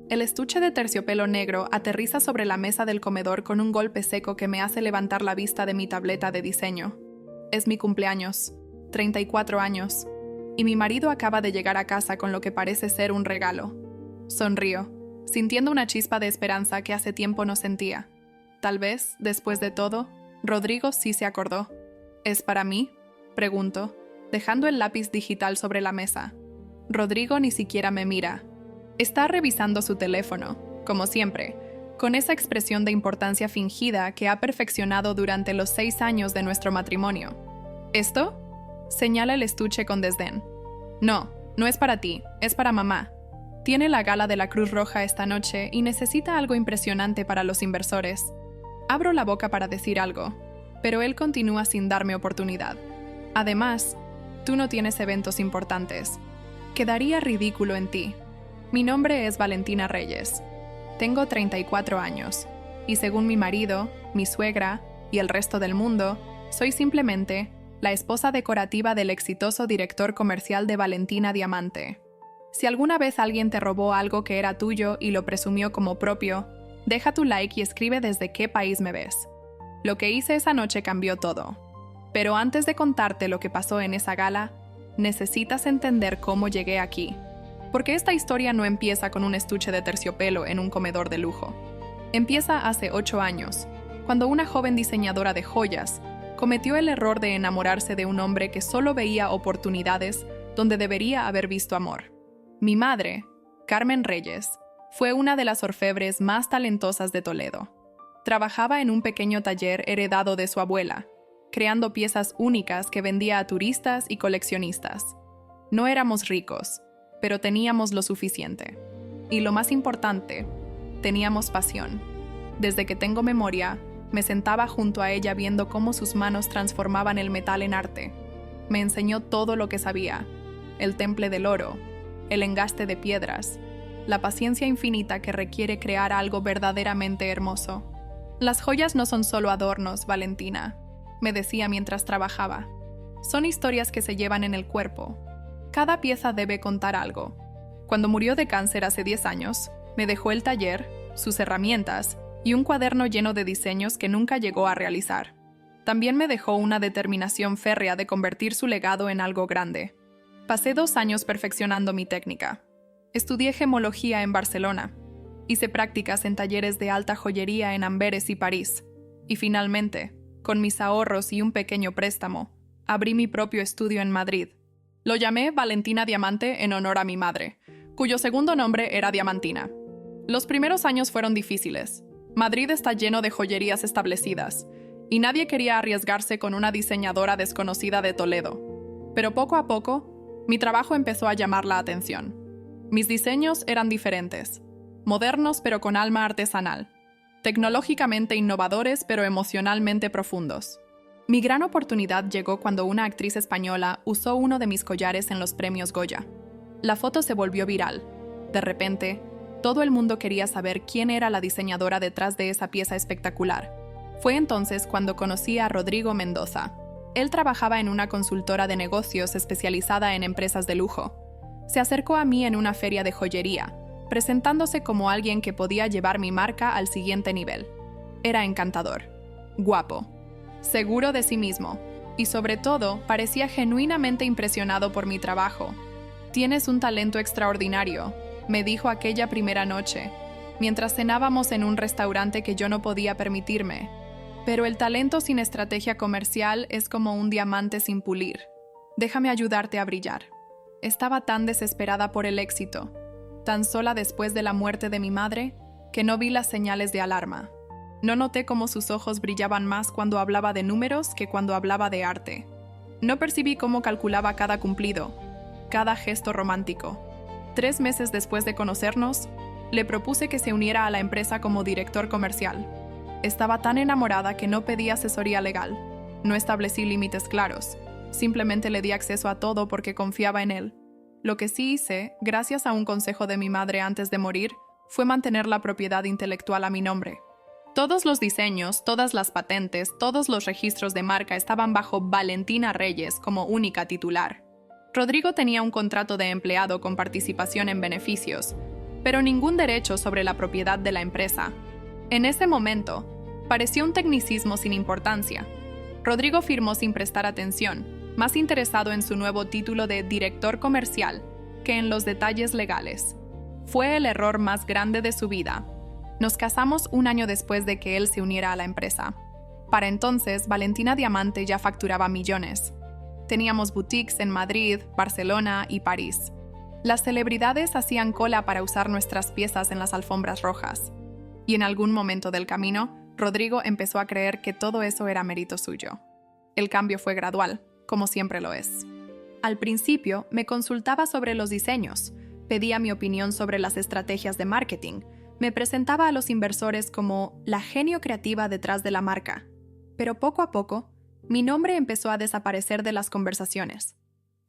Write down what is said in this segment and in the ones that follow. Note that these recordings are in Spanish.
El estuche de terciopelo negro aterriza sobre la mesa del comedor con un golpe seco que me hace levantar la vista de mi tableta de diseño. Es mi cumpleaños, 34 años, y mi marido acaba de llegar a casa con lo que parece ser un regalo. Sonrío, sintiendo una chispa de esperanza que hace tiempo no sentía. Tal vez, después de todo, Rodrigo sí se acordó. ¿Es para mí?, pregunto, dejando el lápiz digital sobre la mesa. Rodrigo ni siquiera me mira. Está revisando su teléfono, como siempre, con esa expresión de importancia fingida que ha perfeccionado durante los 6 años de nuestro matrimonio. ¿Esto?, señala el estuche con desdén. No, no es para ti, es para mamá. Tiene la gala de la Cruz Roja esta noche y necesita algo impresionante para los inversores. Abro la boca para decir algo, pero él continúa sin darme oportunidad. Además, tú no tienes eventos importantes. Quedaría ridículo en ti. Mi nombre es Valentina Reyes. Tengo 34 años, y según mi marido, mi suegra y el resto del mundo, soy simplemente la esposa decorativa del exitoso director comercial de Valentina Diamante. Si alguna vez alguien te robó algo que era tuyo y lo presumió como propio, deja tu like y escribe desde qué país me ves. Lo que hice esa noche cambió todo. Pero antes de contarte lo que pasó en esa gala, necesitas entender cómo llegué aquí. Porque esta historia no empieza con un estuche de terciopelo en un comedor de lujo. Empieza hace 8 años, cuando una joven diseñadora de joyas cometió el error de enamorarse de un hombre que solo veía oportunidades donde debería haber visto amor. Mi madre, Carmen Reyes, fue una de las orfebres más talentosas de Toledo. Trabajaba en un pequeño taller heredado de su abuela, creando piezas únicas que vendía a turistas y coleccionistas. No éramos ricos, pero teníamos lo suficiente. Y lo más importante, teníamos pasión. Desde que tengo memoria, me sentaba junto a ella viendo cómo sus manos transformaban el metal en arte. Me enseñó todo lo que sabía: el temple del oro, el engaste de piedras, la paciencia infinita que requiere crear algo verdaderamente hermoso. Las joyas no son solo adornos, Valentina, me decía mientras trabajaba. Son historias que se llevan en el cuerpo. Cada pieza debe contar algo. Cuando murió de cáncer hace 10 años, me dejó el taller, sus herramientas y un cuaderno lleno de diseños que nunca llegó a realizar. También me dejó una determinación férrea de convertir su legado en algo grande. Pasé 2 años perfeccionando mi técnica. Estudié gemología en Barcelona. Hice prácticas en talleres de alta joyería en Amberes y París. Y finalmente, con mis ahorros y un pequeño préstamo, abrí mi propio estudio en Madrid. Lo llamé Valentina Diamante en honor a mi madre, cuyo segundo nombre era Diamantina. Los primeros años fueron difíciles. Madrid está lleno de joyerías establecidas, y nadie quería arriesgarse con una diseñadora desconocida de Toledo. Pero poco a poco, mi trabajo empezó a llamar la atención. Mis diseños eran diferentes, modernos pero con alma artesanal, tecnológicamente innovadores pero emocionalmente profundos. Mi gran oportunidad llegó cuando una actriz española usó uno de mis collares en los premios Goya. La foto se volvió viral. De repente, todo el mundo quería saber quién era la diseñadora detrás de esa pieza espectacular. Fue entonces cuando conocí a Rodrigo Mendoza. Él trabajaba en una consultora de negocios especializada en empresas de lujo. Se acercó a mí en una feria de joyería, presentándose como alguien que podía llevar mi marca al siguiente nivel. Era encantador, guapo, seguro de sí mismo, y sobre todo parecía genuinamente impresionado por mi trabajo. «Tienes un talento extraordinario», me dijo aquella primera noche, mientras cenábamos en un restaurante que yo no podía permitirme. «Pero el talento sin estrategia comercial es como un diamante sin pulir. Déjame ayudarte a brillar». Estaba tan desesperada por el éxito, tan sola después de la muerte de mi madre, que no vi las señales de alarma. No noté cómo sus ojos brillaban más cuando hablaba de números que cuando hablaba de arte. No percibí cómo calculaba cada cumplido, cada gesto romántico. 3 meses después de conocernos, le propuse que se uniera a la empresa como director comercial. Estaba tan enamorada que no pedí asesoría legal. No establecí límites claros. Simplemente le di acceso a todo porque confiaba en él. Lo que sí hice, gracias a un consejo de mi madre antes de morir, fue mantener la propiedad intelectual a mi nombre. Todos los diseños, todas las patentes, todos los registros de marca estaban bajo Valentina Reyes como única titular. Rodrigo tenía un contrato de empleado con participación en beneficios, pero ningún derecho sobre la propiedad de la empresa. En ese momento, pareció un tecnicismo sin importancia. Rodrigo firmó sin prestar atención, más interesado en su nuevo título de director comercial que en los detalles legales. Fue el error más grande de su vida. Nos casamos un año después de que él se uniera a la empresa. Para entonces, Valentina Diamante ya facturaba millones. Teníamos boutiques en Madrid, Barcelona y París. Las celebridades hacían cola para usar nuestras piezas en las alfombras rojas. Y en algún momento del camino, Rodrigo empezó a creer que todo eso era mérito suyo. El cambio fue gradual, como siempre lo es. Al principio, me consultaba sobre los diseños, pedía mi opinión sobre las estrategias de marketing, me presentaba a los inversores como la genio creativa detrás de la marca. Pero poco a poco, mi nombre empezó a desaparecer de las conversaciones.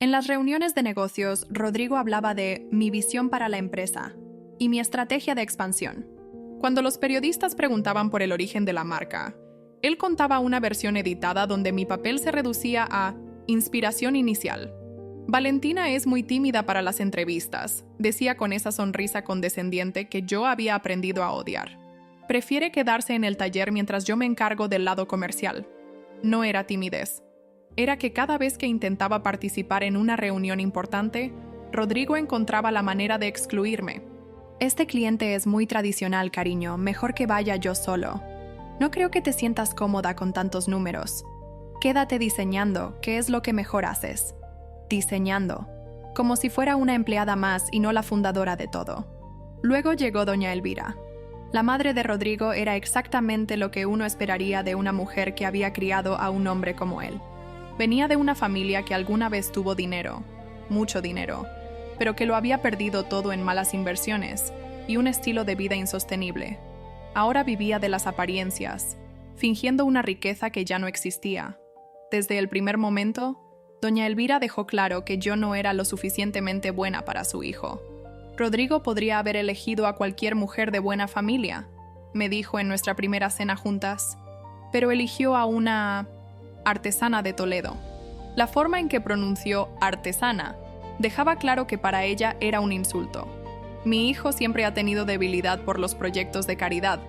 En las reuniones de negocios, Rodrigo hablaba de mi visión para la empresa y mi estrategia de expansión. Cuando los periodistas preguntaban por el origen de la marca, él contaba una versión editada donde mi papel se reducía a inspiración inicial. Valentina es muy tímida para las entrevistas, decía con esa sonrisa condescendiente que yo había aprendido a odiar. Prefiere quedarse en el taller mientras yo me encargo del lado comercial. No era timidez. Era que cada vez que intentaba participar en una reunión importante, Rodrigo encontraba la manera de excluirme. Este cliente es muy tradicional, cariño, mejor que vaya yo solo. No creo que te sientas cómoda con tantos números. Quédate diseñando, ¿qué es lo que mejor haces? Diseñando, como si fuera una empleada más y no la fundadora de todo. Luego llegó doña Elvira. La madre de Rodrigo era exactamente lo que uno esperaría de una mujer que había criado a un hombre como él. Venía de una familia que alguna vez tuvo dinero, mucho dinero, pero que lo había perdido todo en malas inversiones y un estilo de vida insostenible. Ahora vivía de las apariencias, fingiendo una riqueza que ya no existía. Desde el primer momento, doña Elvira dejó claro que yo no era lo suficientemente buena para su hijo. Rodrigo podría haber elegido a cualquier mujer de buena familia, me dijo en nuestra primera cena juntas, pero eligió a una artesana de Toledo. La forma en que pronunció artesana dejaba claro que para ella era un insulto. Mi hijo siempre ha tenido debilidad por los proyectos de caridad,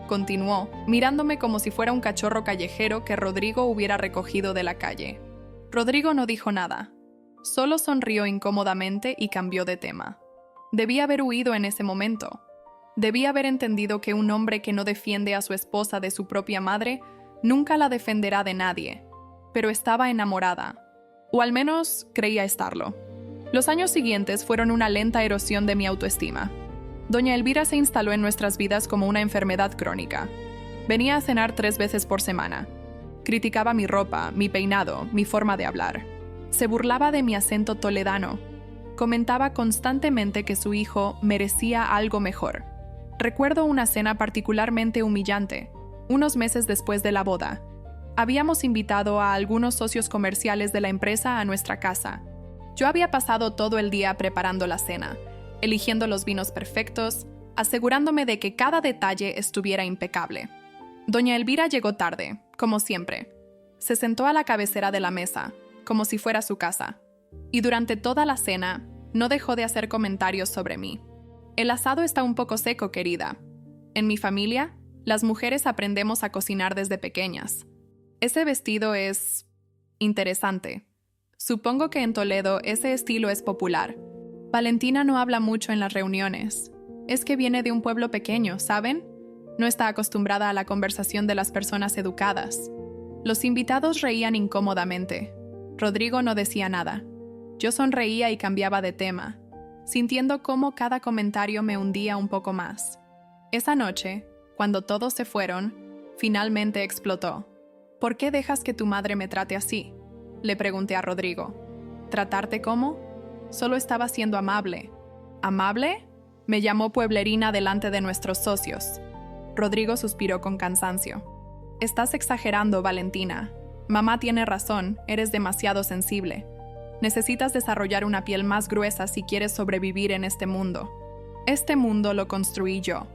continuó, mirándome como si fuera un cachorro callejero que Rodrigo hubiera recogido de la calle. Rodrigo no dijo nada, solo sonrió incómodamente y cambió de tema. Debía haber huido en ese momento. Debía haber entendido que un hombre que no defiende a su esposa de su propia madre nunca la defenderá de nadie, pero estaba enamorada, o al menos creía estarlo. Los años siguientes fueron una lenta erosión de mi autoestima. Doña Elvira se instaló en nuestras vidas como una enfermedad crónica. Venía a cenar 3 veces por semana. Criticaba mi ropa, mi peinado, mi forma de hablar. Se burlaba de mi acento toledano. Comentaba constantemente que su hijo merecía algo mejor. Recuerdo una cena particularmente humillante, unos meses después de la boda. Habíamos invitado a algunos socios comerciales de la empresa a nuestra casa. Yo había pasado todo el día preparando la cena, eligiendo los vinos perfectos, asegurándome de que cada detalle estuviera impecable. Doña Elvira llegó tarde, como siempre. Se sentó a la cabecera de la mesa, como si fuera su casa, y durante toda la cena no dejó de hacer comentarios sobre mí. El asado está un poco seco, querida. En mi familia, las mujeres aprendemos a cocinar desde pequeñas. Ese vestido es interesante. Supongo que en Toledo ese estilo es popular. Valentina no habla mucho en las reuniones. Es que viene de un pueblo pequeño, ¿saben? No está acostumbrada a la conversación de las personas educadas. Los invitados reían incómodamente. Rodrigo no decía nada. Yo sonreía y cambiaba de tema, sintiendo cómo cada comentario me hundía un poco más. Esa noche, cuando todos se fueron, finalmente explotó. ¿Por qué dejas que tu madre me trate así?, le pregunté a Rodrigo. ¿Tratarte cómo? Solo estaba siendo amable. ¿Amable? Me llamó pueblerina delante de nuestros socios. Rodrigo suspiró con cansancio. Estás exagerando, Valentina. Mamá tiene razón, eres demasiado sensible. Necesitas desarrollar una piel más gruesa si quieres sobrevivir en este mundo. Este mundo lo construí yo,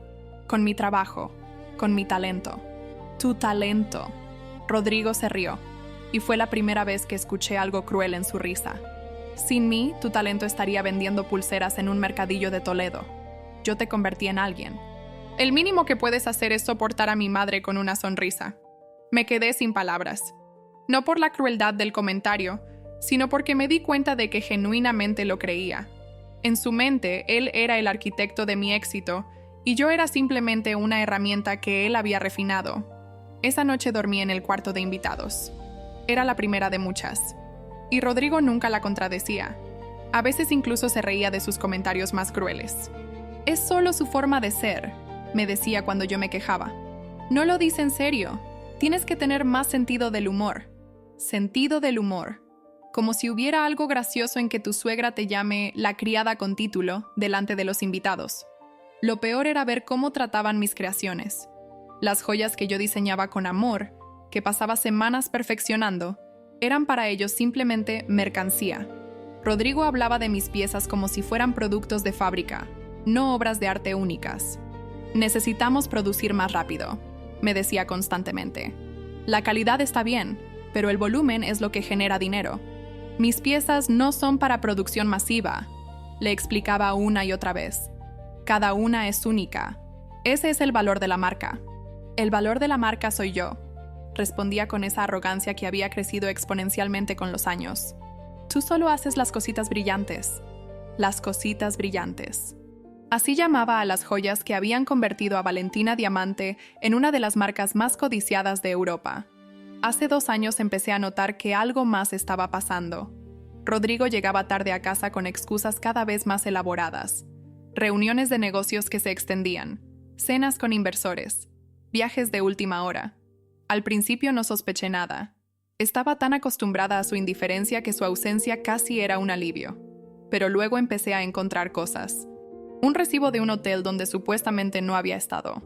con mi trabajo, con mi talento. Tu talento. Rodrigo se rió, y fue la primera vez que escuché algo cruel en su risa. Sin mí, tu talento estaría vendiendo pulseras en un mercadillo de Toledo. yo te convertí en alguien. El mínimo que puedes hacer es soportar a mi madre con una sonrisa. Me quedé sin palabras. No por la crueldad del comentario, sino porque me di cuenta de que genuinamente lo creía. En su mente, él era el arquitecto de mi éxito y yo era simplemente una herramienta que él había refinado. Esa noche dormí en el cuarto de invitados. Era la primera de muchas. Y Rodrigo nunca la contradecía. A veces incluso se reía de sus comentarios más crueles. Es solo su forma de ser, me decía cuando yo me quejaba. No lo dice en serio. Tienes que tener más sentido del humor. Sentido del humor. Como si hubiera algo gracioso en que tu suegra te llame la criada con título delante de los invitados. Lo peor era ver cómo trataban mis creaciones. Las joyas que yo diseñaba con amor, que pasaba semanas perfeccionando, eran para ellos simplemente mercancía. Rodrigo hablaba de mis piezas como si fueran productos de fábrica, no obras de arte únicas. Necesitamos producir más rápido, me decía constantemente. La calidad está bien, pero el volumen es lo que genera dinero. Mis piezas no son para producción masiva, le explicaba una y otra vez. Cada una es única. Ese es el valor de la marca. El valor de la marca soy yo, respondía con esa arrogancia que había crecido exponencialmente con los años. Tú solo haces las cositas brillantes. Las cositas brillantes. Así llamaba a las joyas que habían convertido a Valentina Diamante en una de las marcas más codiciadas de Europa. Hace 2 años empecé a notar que algo más estaba pasando. Rodrigo llegaba tarde a casa con excusas cada vez más elaboradas. Reuniones de negocios que se extendían, cenas con inversores, viajes de última hora. Al principio no sospeché nada. Estaba tan acostumbrada a su indiferencia que su ausencia casi era un alivio. Pero luego empecé a encontrar cosas. Un recibo de un hotel donde supuestamente no había estado.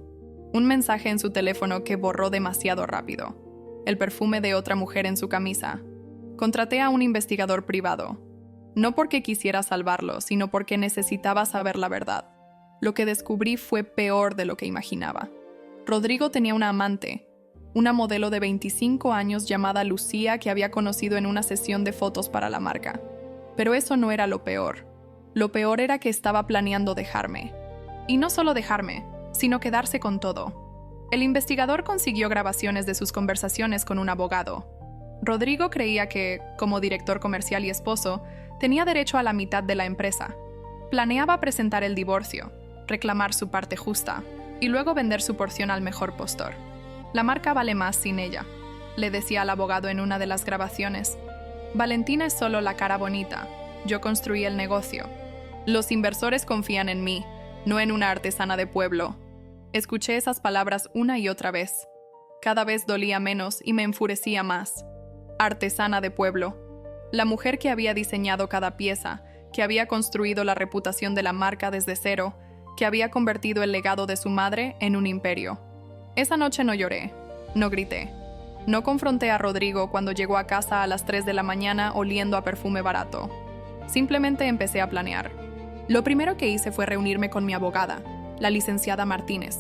Un mensaje en su teléfono que borró demasiado rápido. El perfume de otra mujer en su camisa. Contraté a un investigador privado. No porque quisiera salvarlo, sino porque necesitaba saber la verdad. Lo que descubrí fue peor de lo que imaginaba. Rodrigo tenía una amante, una modelo de 25 años llamada Lucía que había conocido en una sesión de fotos para la marca. Pero eso no era lo peor. Lo peor era que estaba planeando dejarme. Y no solo dejarme, sino quedarse con todo. El investigador consiguió grabaciones de sus conversaciones con un abogado. Rodrigo creía que, como director comercial y esposo, tenía derecho a la mitad de la empresa. Planeaba presentar el divorcio, reclamar su parte justa y luego vender su porción al mejor postor. La marca vale más sin ella, le decía al abogado en una de las grabaciones. Valentina es solo la cara bonita. Yo construí el negocio. Los inversores confían en mí, no en una artesana de pueblo. Escuché esas palabras una y otra vez. Cada vez dolía menos y me enfurecía más. Artesana de pueblo. La mujer que había diseñado cada pieza, que había construido la reputación de la marca desde cero, que había convertido el legado de su madre en un imperio. Esa noche no lloré, no grité. No confronté a Rodrigo cuando llegó a casa a las 3 de la mañana oliendo a perfume barato. Simplemente empecé a planear. Lo primero que hice fue reunirme con mi abogada, la licenciada Martínez,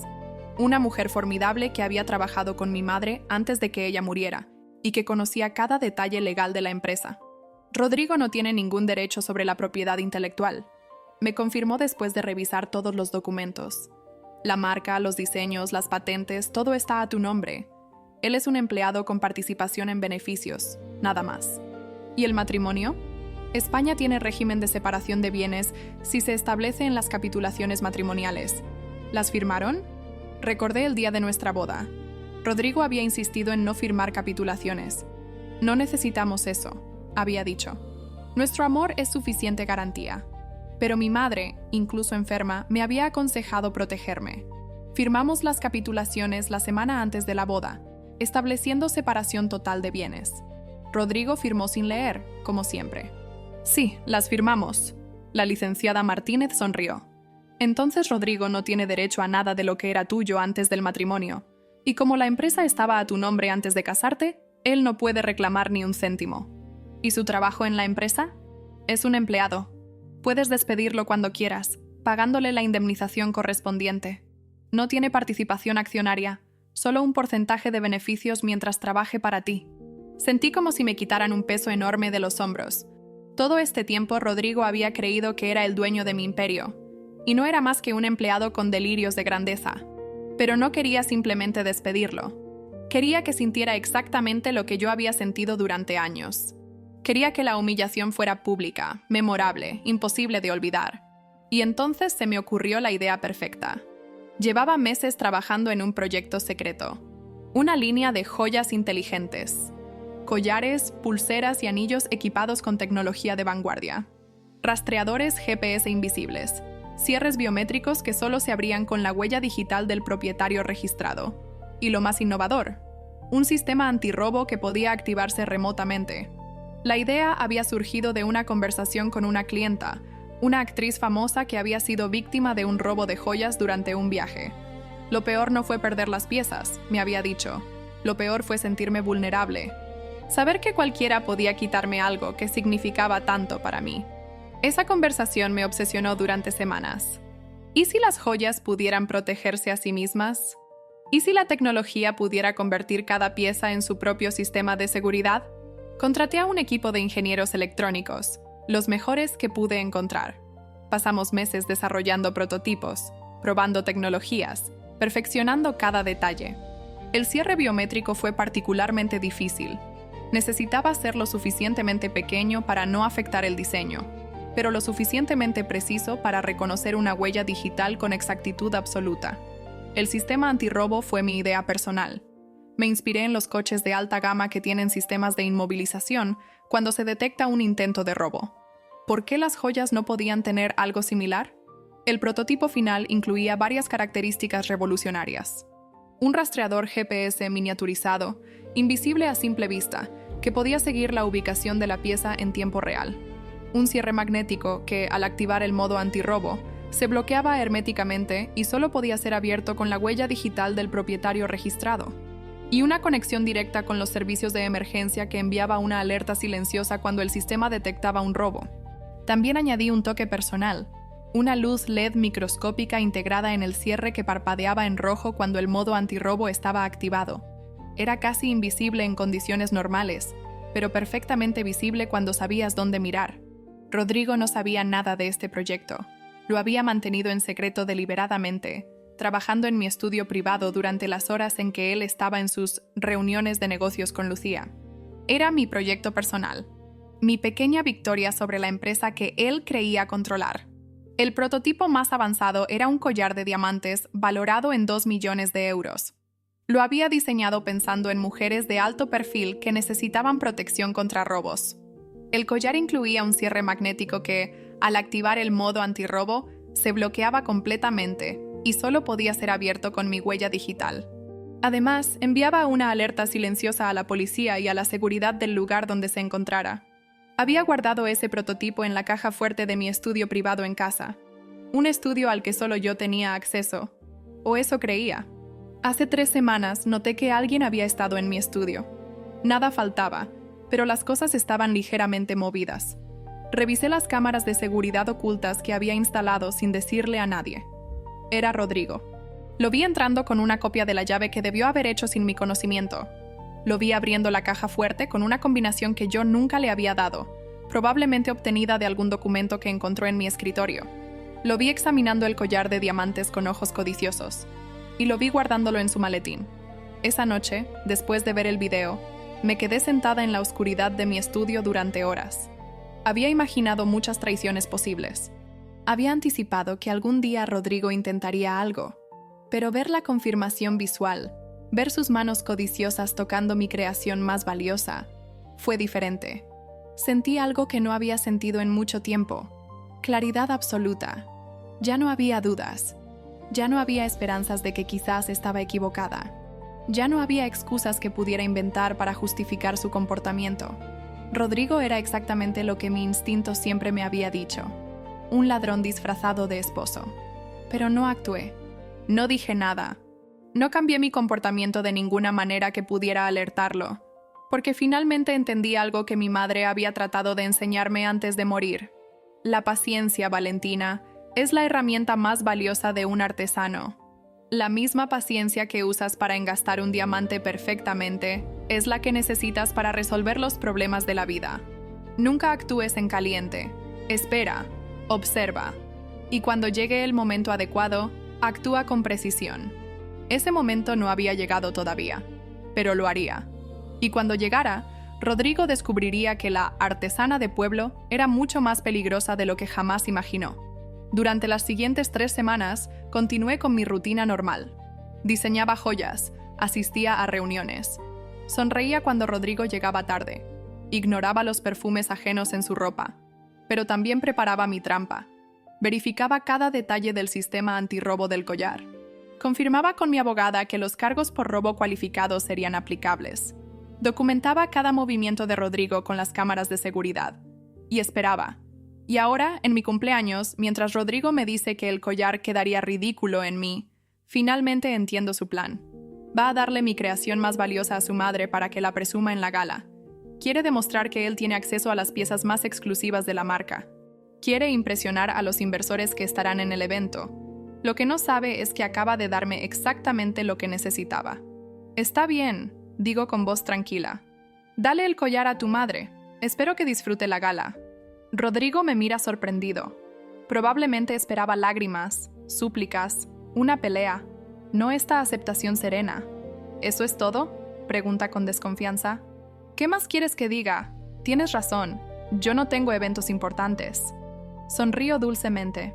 una mujer formidable que había trabajado con mi madre antes de que ella muriera y que conocía cada detalle legal de la empresa. Rodrigo no tiene ningún derecho sobre la propiedad intelectual. Me confirmó después de revisar todos los documentos. La marca, los diseños, las patentes, todo está a tu nombre. Él es un empleado con participación en beneficios, nada más. ¿Y el matrimonio? España tiene régimen de separación de bienes si se establece en las capitulaciones matrimoniales. ¿Las firmaron? Recordé el día de nuestra boda. Rodrigo había insistido en no firmar capitulaciones. No necesitamos eso, había dicho. Nuestro amor es suficiente garantía. Pero mi madre, incluso enferma, me había aconsejado protegerme. Firmamos las capitulaciones la semana antes de la boda, estableciendo separación total de bienes. Rodrigo firmó sin leer, como siempre. Sí, las firmamos. La licenciada Martínez sonrió. Entonces Rodrigo no tiene derecho a nada de lo que era tuyo antes del matrimonio. Y como la empresa estaba a tu nombre antes de casarte, él no puede reclamar ni un céntimo. ¿Y su trabajo en la empresa? Es un empleado. Puedes despedirlo cuando quieras, pagándole la indemnización correspondiente. No tiene participación accionaria, solo un porcentaje de beneficios mientras trabaje para ti. Sentí como si me quitaran un peso enorme de los hombros. Todo este tiempo Rodrigo había creído que era el dueño de mi imperio. y no era más que un empleado con delirios de grandeza. Pero no quería simplemente despedirlo. Quería que sintiera exactamente lo que yo había sentido durante años. Quería que la humillación fuera pública, memorable, imposible de olvidar. Y entonces se me ocurrió la idea perfecta. Llevaba meses trabajando en un proyecto secreto. Una línea de joyas inteligentes. Collares, pulseras y anillos equipados con tecnología de vanguardia. Rastreadores GPS invisibles. Cierres biométricos que solo se abrían con la huella digital del propietario registrado. Y lo más innovador, un sistema antirrobo que podía activarse remotamente. La idea había surgido de una conversación con una clienta, una actriz famosa que había sido víctima de un robo de joyas durante un viaje. Lo peor no fue perder las piezas, me había dicho. Lo peor fue sentirme vulnerable. Saber que cualquiera podía quitarme algo que significaba tanto para mí. Esa conversación me obsesionó durante semanas. ¿Y si las joyas pudieran protegerse a sí mismas? ¿Y si la tecnología pudiera convertir cada pieza en su propio sistema de seguridad? Contraté a un equipo de ingenieros electrónicos, los mejores que pude encontrar. Pasamos meses desarrollando prototipos, probando tecnologías, perfeccionando cada detalle. El cierre biométrico fue particularmente difícil. Necesitaba ser lo suficientemente pequeño para no afectar el diseño, pero lo suficientemente preciso para reconocer una huella digital con exactitud absoluta. El sistema antirrobo fue mi idea personal. Me inspiré en los coches de alta gama que tienen sistemas de inmovilización cuando se detecta un intento de robo. ¿Por qué las joyas no podían tener algo similar? El prototipo final incluía varias características revolucionarias. Un rastreador GPS miniaturizado, invisible a simple vista, que podía seguir la ubicación de la pieza en tiempo real. Un cierre magnético que, al activar el modo antirrobo, se bloqueaba herméticamente y solo podía ser abierto con la huella digital del propietario registrado. Y una conexión directa con los servicios de emergencia que enviaba una alerta silenciosa cuando el sistema detectaba un robo. También añadí un toque personal, una luz LED microscópica integrada en el cierre que parpadeaba en rojo cuando el modo antirrobo estaba activado. Era casi invisible en condiciones normales, pero perfectamente visible cuando sabías dónde mirar. Rodrigo no sabía nada de este proyecto. Lo había mantenido en secreto deliberadamente, trabajando en mi estudio privado durante las horas en que él estaba en sus reuniones de negocios con Lucía. Era mi proyecto personal, mi pequeña victoria sobre la empresa que él creía controlar. El prototipo más avanzado era un collar de diamantes valorado en 2 millones de euros. Lo había diseñado pensando en mujeres de alto perfil que necesitaban protección contra robos. El collar incluía un cierre magnético que, al activar el modo antirrobo, se bloqueaba completamente y solo podía ser abierto con mi huella digital. Además, enviaba una alerta silenciosa a la policía y a la seguridad del lugar donde se encontrara. Había guardado ese prototipo en la caja fuerte de mi estudio privado en casa, un estudio al que solo yo tenía acceso, o eso creía. Hace 3 semanas noté que alguien había estado en mi estudio. Nada faltaba, pero las cosas estaban ligeramente movidas. Revisé las cámaras de seguridad ocultas que había instalado sin decirle a nadie. Era Rodrigo. Lo vi entrando con una copia de la llave que debió haber hecho sin mi conocimiento. Lo vi abriendo la caja fuerte con una combinación que yo nunca le había dado, probablemente obtenida de algún documento que encontró en mi escritorio. Lo vi examinando el collar de diamantes con ojos codiciosos, y lo vi guardándolo en su maletín. Esa noche, después de ver el video, me quedé sentada en la oscuridad de mi estudio durante horas. Había imaginado muchas traiciones posibles. Había anticipado que algún día Rodrigo intentaría algo, pero ver la confirmación visual, ver sus manos codiciosas tocando mi creación más valiosa, fue diferente. Sentí algo que no había sentido en mucho tiempo. Claridad absoluta. Ya no había dudas. Ya no había esperanzas de que quizás estaba equivocada. Ya no había excusas que pudiera inventar para justificar su comportamiento. Rodrigo era exactamente lo que mi instinto siempre me había dicho. Un ladrón disfrazado de esposo. Pero no actué. No dije nada. No cambié mi comportamiento de ninguna manera que pudiera alertarlo, porque finalmente entendí algo que mi madre había tratado de enseñarme antes de morir. La paciencia, Valentina, es la herramienta más valiosa de un artesano. La misma paciencia que usas para engastar un diamante perfectamente es la que necesitas para resolver los problemas de la vida. Nunca actúes en caliente. Espera. Observa. Y cuando llegue el momento adecuado, actúa con precisión. Ese momento no había llegado todavía, pero lo haría. Y cuando llegara, Rodrigo descubriría que la artesana de pueblo era mucho más peligrosa de lo que jamás imaginó. Durante las siguientes 3 semanas, continué con mi rutina normal. Diseñaba joyas, asistía a reuniones. Sonreía cuando Rodrigo llegaba tarde. Ignoraba los perfumes ajenos en su ropa. Pero también preparaba mi trampa. Verificaba cada detalle del sistema antirrobo del collar. Confirmaba con mi abogada que los cargos por robo cualificado serían aplicables. Documentaba cada movimiento de Rodrigo con las cámaras de seguridad. Y esperaba. Y ahora, en mi cumpleaños, mientras Rodrigo me dice que el collar quedaría ridículo en mí, finalmente entiendo su plan. Va a darle mi creación más valiosa a su madre para que la presuma en la gala. Quiere demostrar que él tiene acceso a las piezas más exclusivas de la marca. Quiere impresionar a los inversores que estarán en el evento. Lo que no sabe es que acaba de darme exactamente lo que necesitaba. Está bien, digo con voz tranquila. Dale el collar a tu madre. Espero que disfrute la gala. Rodrigo me mira sorprendido. Probablemente esperaba lágrimas, súplicas, una pelea, no esta aceptación serena. ¿Eso es todo?, pregunta con desconfianza. ¿Qué más quieres que diga? Tienes razón, yo no tengo eventos importantes. Sonrío dulcemente.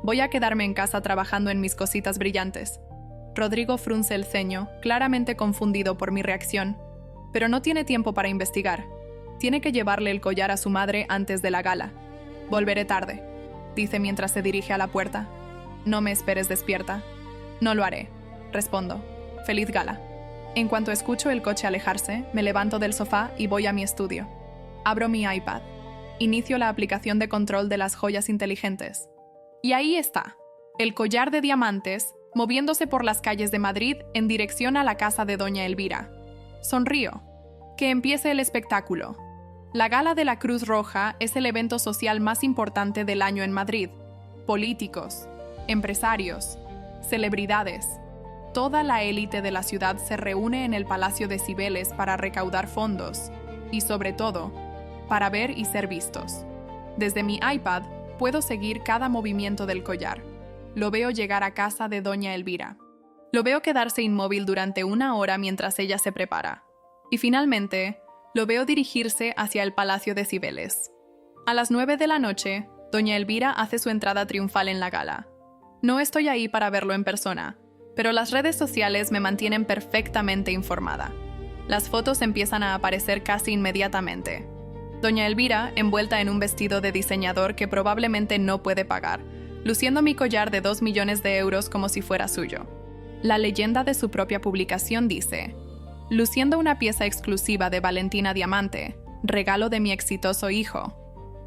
Voy a quedarme en casa trabajando en mis cositas brillantes. Rodrigo frunce el ceño, claramente confundido por mi reacción, pero no tiene tiempo para investigar. Tiene que llevarle el collar a su madre antes de la gala. Volveré tarde, dice mientras se dirige a la puerta. No me esperes despierta. No lo haré, respondo. Feliz gala. En cuanto escucho el coche alejarse, me levanto del sofá y voy a mi estudio. Abro mi iPad. Inicio la aplicación de control de las joyas inteligentes. Y ahí está, el collar de diamantes, moviéndose por las calles de Madrid en dirección a la casa de doña Elvira. Sonrío. Que empiece el espectáculo. La Gala de la Cruz Roja es el evento social más importante del año en Madrid. Políticos, empresarios, celebridades. Toda la élite de la ciudad se reúne en el Palacio de Cibeles para recaudar fondos y, sobre todo, para ver y ser vistos. Desde mi iPad puedo seguir cada movimiento del collar. Lo veo llegar a casa de doña Elvira. Lo veo quedarse inmóvil durante 1 hora mientras ella se prepara. Y finalmente, lo veo dirigirse hacia el Palacio de Cibeles. A las 9 de la noche, doña Elvira hace su entrada triunfal en la gala. No estoy ahí para verlo en persona, pero las redes sociales me mantienen perfectamente informada. Las fotos empiezan a aparecer casi inmediatamente. Doña Elvira, envuelta en un vestido de diseñador que probablemente no puede pagar, luciendo mi collar de 2 millones de euros como si fuera suyo. La leyenda de su propia publicación dice: luciendo una pieza exclusiva de Valentina Diamante, regalo de mi exitoso hijo.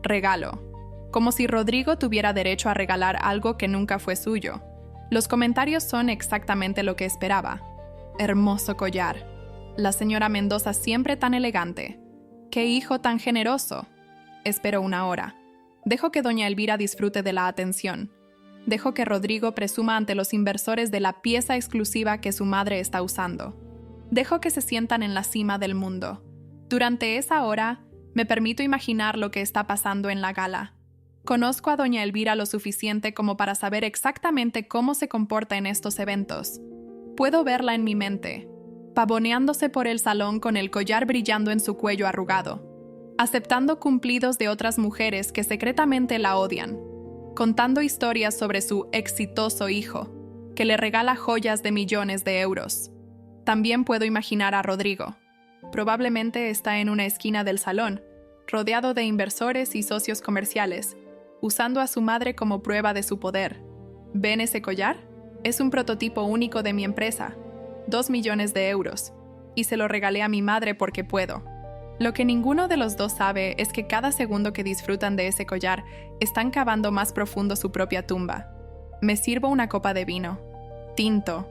Regalo. Como si Rodrigo tuviera derecho a regalar algo que nunca fue suyo. Los comentarios son exactamente lo que esperaba. Hermoso collar. La señora Mendoza siempre tan elegante. ¡Qué hijo tan generoso! Espero 1 hora. Dejo que doña Elvira disfrute de la atención. Dejo que Rodrigo presuma ante los inversores de la pieza exclusiva que su madre está usando. Dejo que se sientan en la cima del mundo. Durante esa hora, me permito imaginar lo que está pasando en la gala. Conozco a doña Elvira lo suficiente como para saber exactamente cómo se comporta en estos eventos. Puedo verla en mi mente, pavoneándose por el salón con el collar brillando en su cuello arrugado, aceptando cumplidos de otras mujeres que secretamente la odian, contando historias sobre su exitoso hijo, que le regala joyas de millones de euros. También puedo imaginar a Rodrigo. Probablemente está en una esquina del salón, rodeado de inversores y socios comerciales, usando a su madre como prueba de su poder. ¿Ven ese collar? Es un prototipo único de mi empresa. 2 millones de euros. Y se lo regalé a mi madre porque puedo. Lo que ninguno de los dos sabe es que cada segundo que disfrutan de ese collar, están cavando más profundo su propia tumba. Me sirvo una copa de vino. Tinto.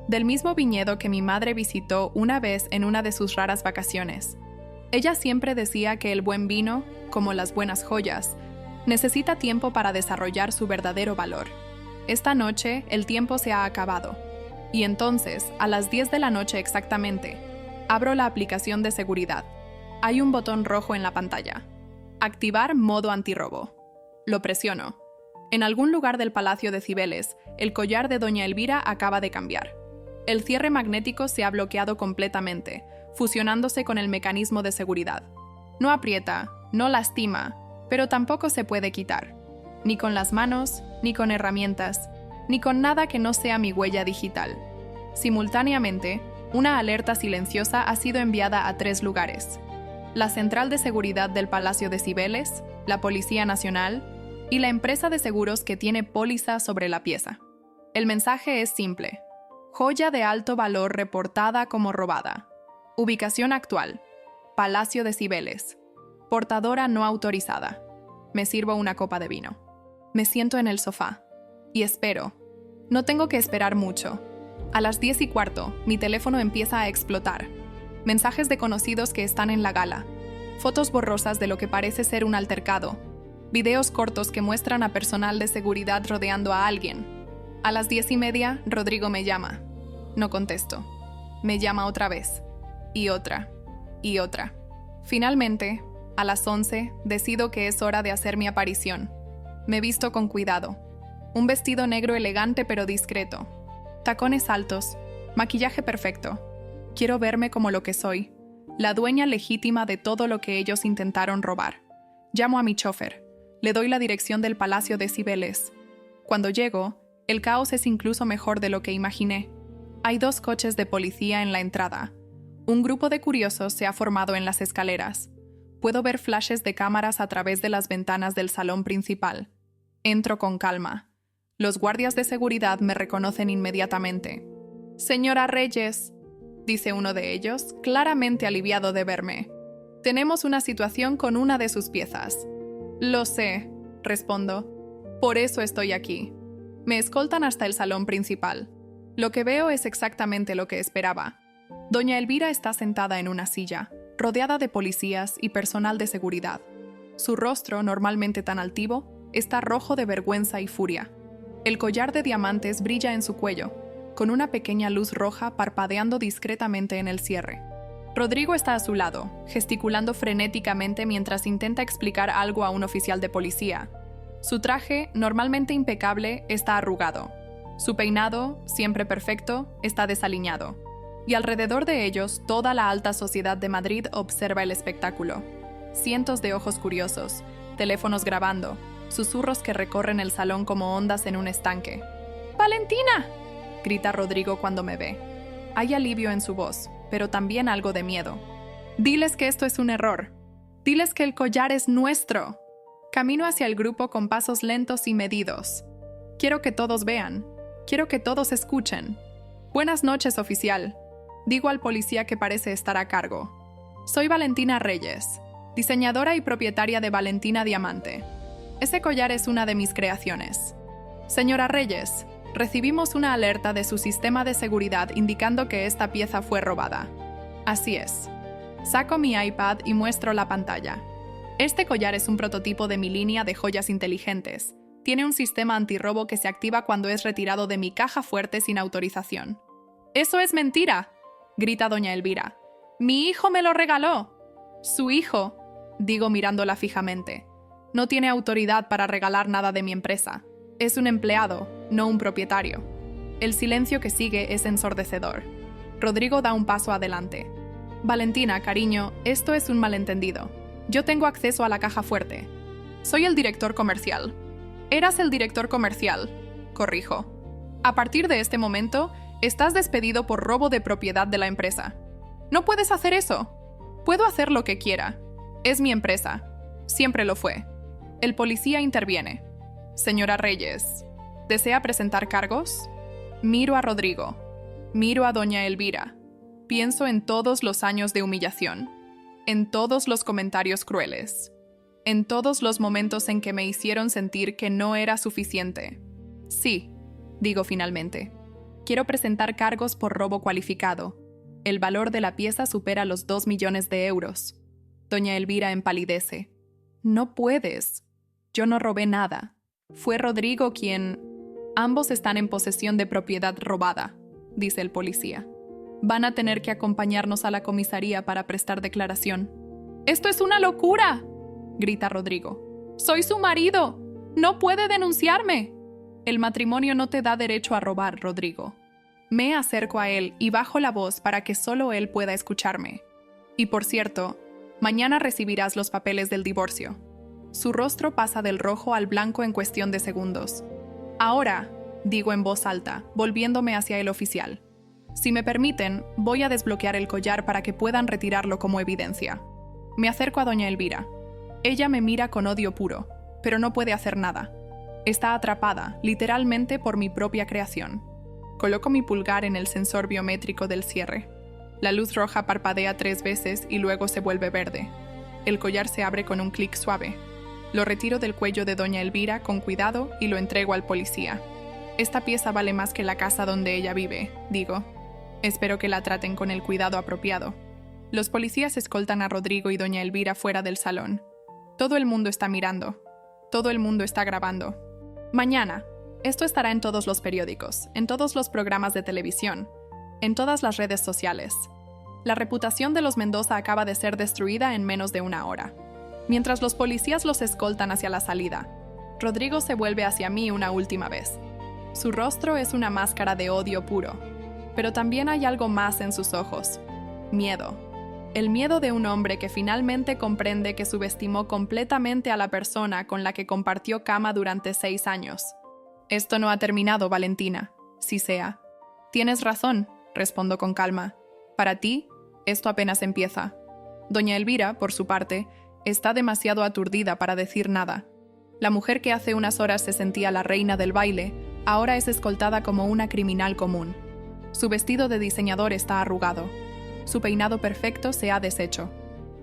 Del mismo viñedo que mi madre visitó una vez en una de sus raras vacaciones. Ella siempre decía que el buen vino, como las buenas joyas, necesita tiempo para desarrollar su verdadero valor. Esta noche el tiempo se ha acabado. Y entonces, a las 10 de la noche exactamente, abro la aplicación de seguridad. Hay un botón rojo en la pantalla. Activar modo antirrobo. Lo presiono. En algún lugar del Palacio de Cibeles, el collar de doña Elvira acaba de cambiar. El cierre magnético se ha bloqueado completamente, fusionándose con el mecanismo de seguridad. No aprieta, no lastima, pero tampoco se puede quitar. Ni con las manos, ni con herramientas, ni con nada que no sea mi huella digital. Simultáneamente, una alerta silenciosa ha sido enviada a 3 lugares: la Central de Seguridad del Palacio de Cibeles, la Policía Nacional y la empresa de seguros que tiene póliza sobre la pieza. El mensaje es simple: joya de alto valor reportada como robada. Ubicación actual: Palacio de Cibeles. Portadora no autorizada. Me sirvo una copa de vino. Me siento en el sofá y espero. No tengo que esperar mucho. A las 10:15, mi teléfono empieza a explotar. Mensajes de conocidos que están en la gala. Fotos borrosas de lo que parece ser un altercado. Videos cortos que muestran a personal de seguridad rodeando a alguien. A las 10:30, Rodrigo me llama. No contesto. Me llama otra vez. Y otra. Y otra. Finalmente, a las 11, decido que es hora de hacer mi aparición. Me visto con cuidado. Un vestido negro elegante pero discreto. Tacones altos. Maquillaje perfecto. Quiero verme como lo que soy. La dueña legítima de todo lo que ellos intentaron robar. Llamo a mi chofer. Le doy la dirección del Palacio de Cibeles. Cuando llego, el caos es incluso mejor de lo que imaginé. Hay 2 coches de policía en la entrada. Un grupo de curiosos se ha formado en las escaleras. Puedo ver flashes de cámaras a través de las ventanas del salón principal. Entro con calma. Los guardias de seguridad me reconocen inmediatamente. «Señora Reyes», dice uno de ellos, claramente aliviado de verme. «Tenemos una situación con una de sus piezas». «Lo sé», respondo. «Por eso estoy aquí». Me escoltan hasta el salón principal. Lo que veo es exactamente lo que esperaba. Doña Elvira está sentada en una silla, rodeada de policías y personal de seguridad. Su rostro, normalmente tan altivo, está rojo de vergüenza y furia. El collar de diamantes brilla en su cuello, con una pequeña luz roja parpadeando discretamente en el cierre. Rodrigo está a su lado, gesticulando frenéticamente mientras intenta explicar algo a un oficial de policía. Su traje, normalmente impecable, está arrugado. Su peinado, siempre perfecto, está desaliñado. Y alrededor de ellos, toda la alta sociedad de Madrid observa el espectáculo. Cientos de ojos curiosos, teléfonos grabando, susurros que recorren el salón como ondas en un estanque. «¡Valentina!», grita Rodrigo cuando me ve. Hay alivio en su voz, pero también algo de miedo. «Diles que esto es un error. Diles que el collar es nuestro». Camino hacia el grupo con pasos lentos y medidos. Quiero que todos vean. Quiero que todos escuchen. «Buenas noches, oficial», digo al policía que parece estar a cargo. «Soy Valentina Reyes, diseñadora y propietaria de Valentina Diamante. Ese collar es una de mis creaciones. Señora Reyes, recibimos una alerta de su sistema de seguridad indicando que esta pieza fue robada». Así es. Saco mi iPad y muestro la pantalla. Este collar es un prototipo de mi línea de joyas inteligentes. Tiene un sistema antirrobo que se activa cuando es retirado de mi caja fuerte sin autorización. «¡Eso es mentira!», grita doña Elvira. «Mi hijo me lo regaló». «Su hijo», digo mirándola fijamente. «No tiene autoridad para regalar nada de mi empresa. Es un empleado, no un propietario». El silencio que sigue es ensordecedor. Rodrigo da un paso adelante. «Valentina, cariño, esto es un malentendido. Yo tengo acceso a la caja fuerte. Soy el director comercial». «Eras el director comercial», corrijo. «A partir de este momento, estás despedido por robo de propiedad de la empresa». «No puedes hacer eso». «Puedo hacer lo que quiera. Es mi empresa. Siempre lo fue». El policía interviene. «Señora Reyes, ¿desea presentar cargos?» Miro a Rodrigo. Miro a doña Elvira. Pienso en todos los años de humillación. En todos los comentarios crueles. En todos los momentos en que me hicieron sentir que no era suficiente. «Sí», digo finalmente. «Quiero presentar cargos por robo cualificado. El valor de la pieza supera los 2 millones de euros». Doña Elvira empalidece. «No puedes. Yo no robé nada. Fue Rodrigo quien...». «Ambos están en posesión de propiedad robada», dice el policía. «Van a tener que acompañarnos a la comisaría para prestar declaración». «¡Esto es una locura!», grita Rodrigo. «Soy su marido. ¡No puede denunciarme! El matrimonio no te da derecho a robar, Rodrigo. Me acerco a él y bajo la voz para que solo él pueda escucharme. Y por cierto, mañana recibirás los papeles del divorcio. Su rostro pasa del rojo al blanco en cuestión de segundos. Ahora, digo en voz alta, volviéndome hacia el oficial. Si me permiten, voy a desbloquear el collar para que puedan retirarlo como evidencia. Me acerco a doña Elvira. Ella me mira con odio puro, pero no puede hacer nada. Está atrapada, literalmente, por mi propia creación. Coloco mi pulgar en el sensor biométrico del cierre. La luz roja parpadea 3 veces y luego se vuelve verde. El collar se abre con un clic suave. Lo retiro del cuello de doña Elvira con cuidado y lo entrego al policía. Esta pieza vale más que la casa donde ella vive, digo. Espero que la traten con el cuidado apropiado. Los policías escoltan a Rodrigo y doña Elvira fuera del salón. Todo el mundo está mirando. Todo el mundo está grabando. Mañana. Esto estará en todos los periódicos, en todos los programas de televisión, en todas las redes sociales. La reputación de los Mendoza acaba de ser destruida en menos de 1 hora. Mientras los policías los escoltan hacia la salida, Rodrigo se vuelve hacia mí una última vez. Su rostro es una máscara de odio puro, pero también hay algo más en sus ojos. Miedo. El miedo de un hombre que finalmente comprende que subestimó completamente a la persona con la que compartió cama durante 6 años. Esto no ha terminado, Valentina, si sea. Tienes razón, respondo con calma. Para ti, esto apenas empieza. Doña Elvira, por su parte, está demasiado aturdida para decir nada. La mujer que hace unas horas se sentía la reina del baile, ahora es escoltada como una criminal común. Su vestido de diseñador está arrugado. Su peinado perfecto se ha deshecho.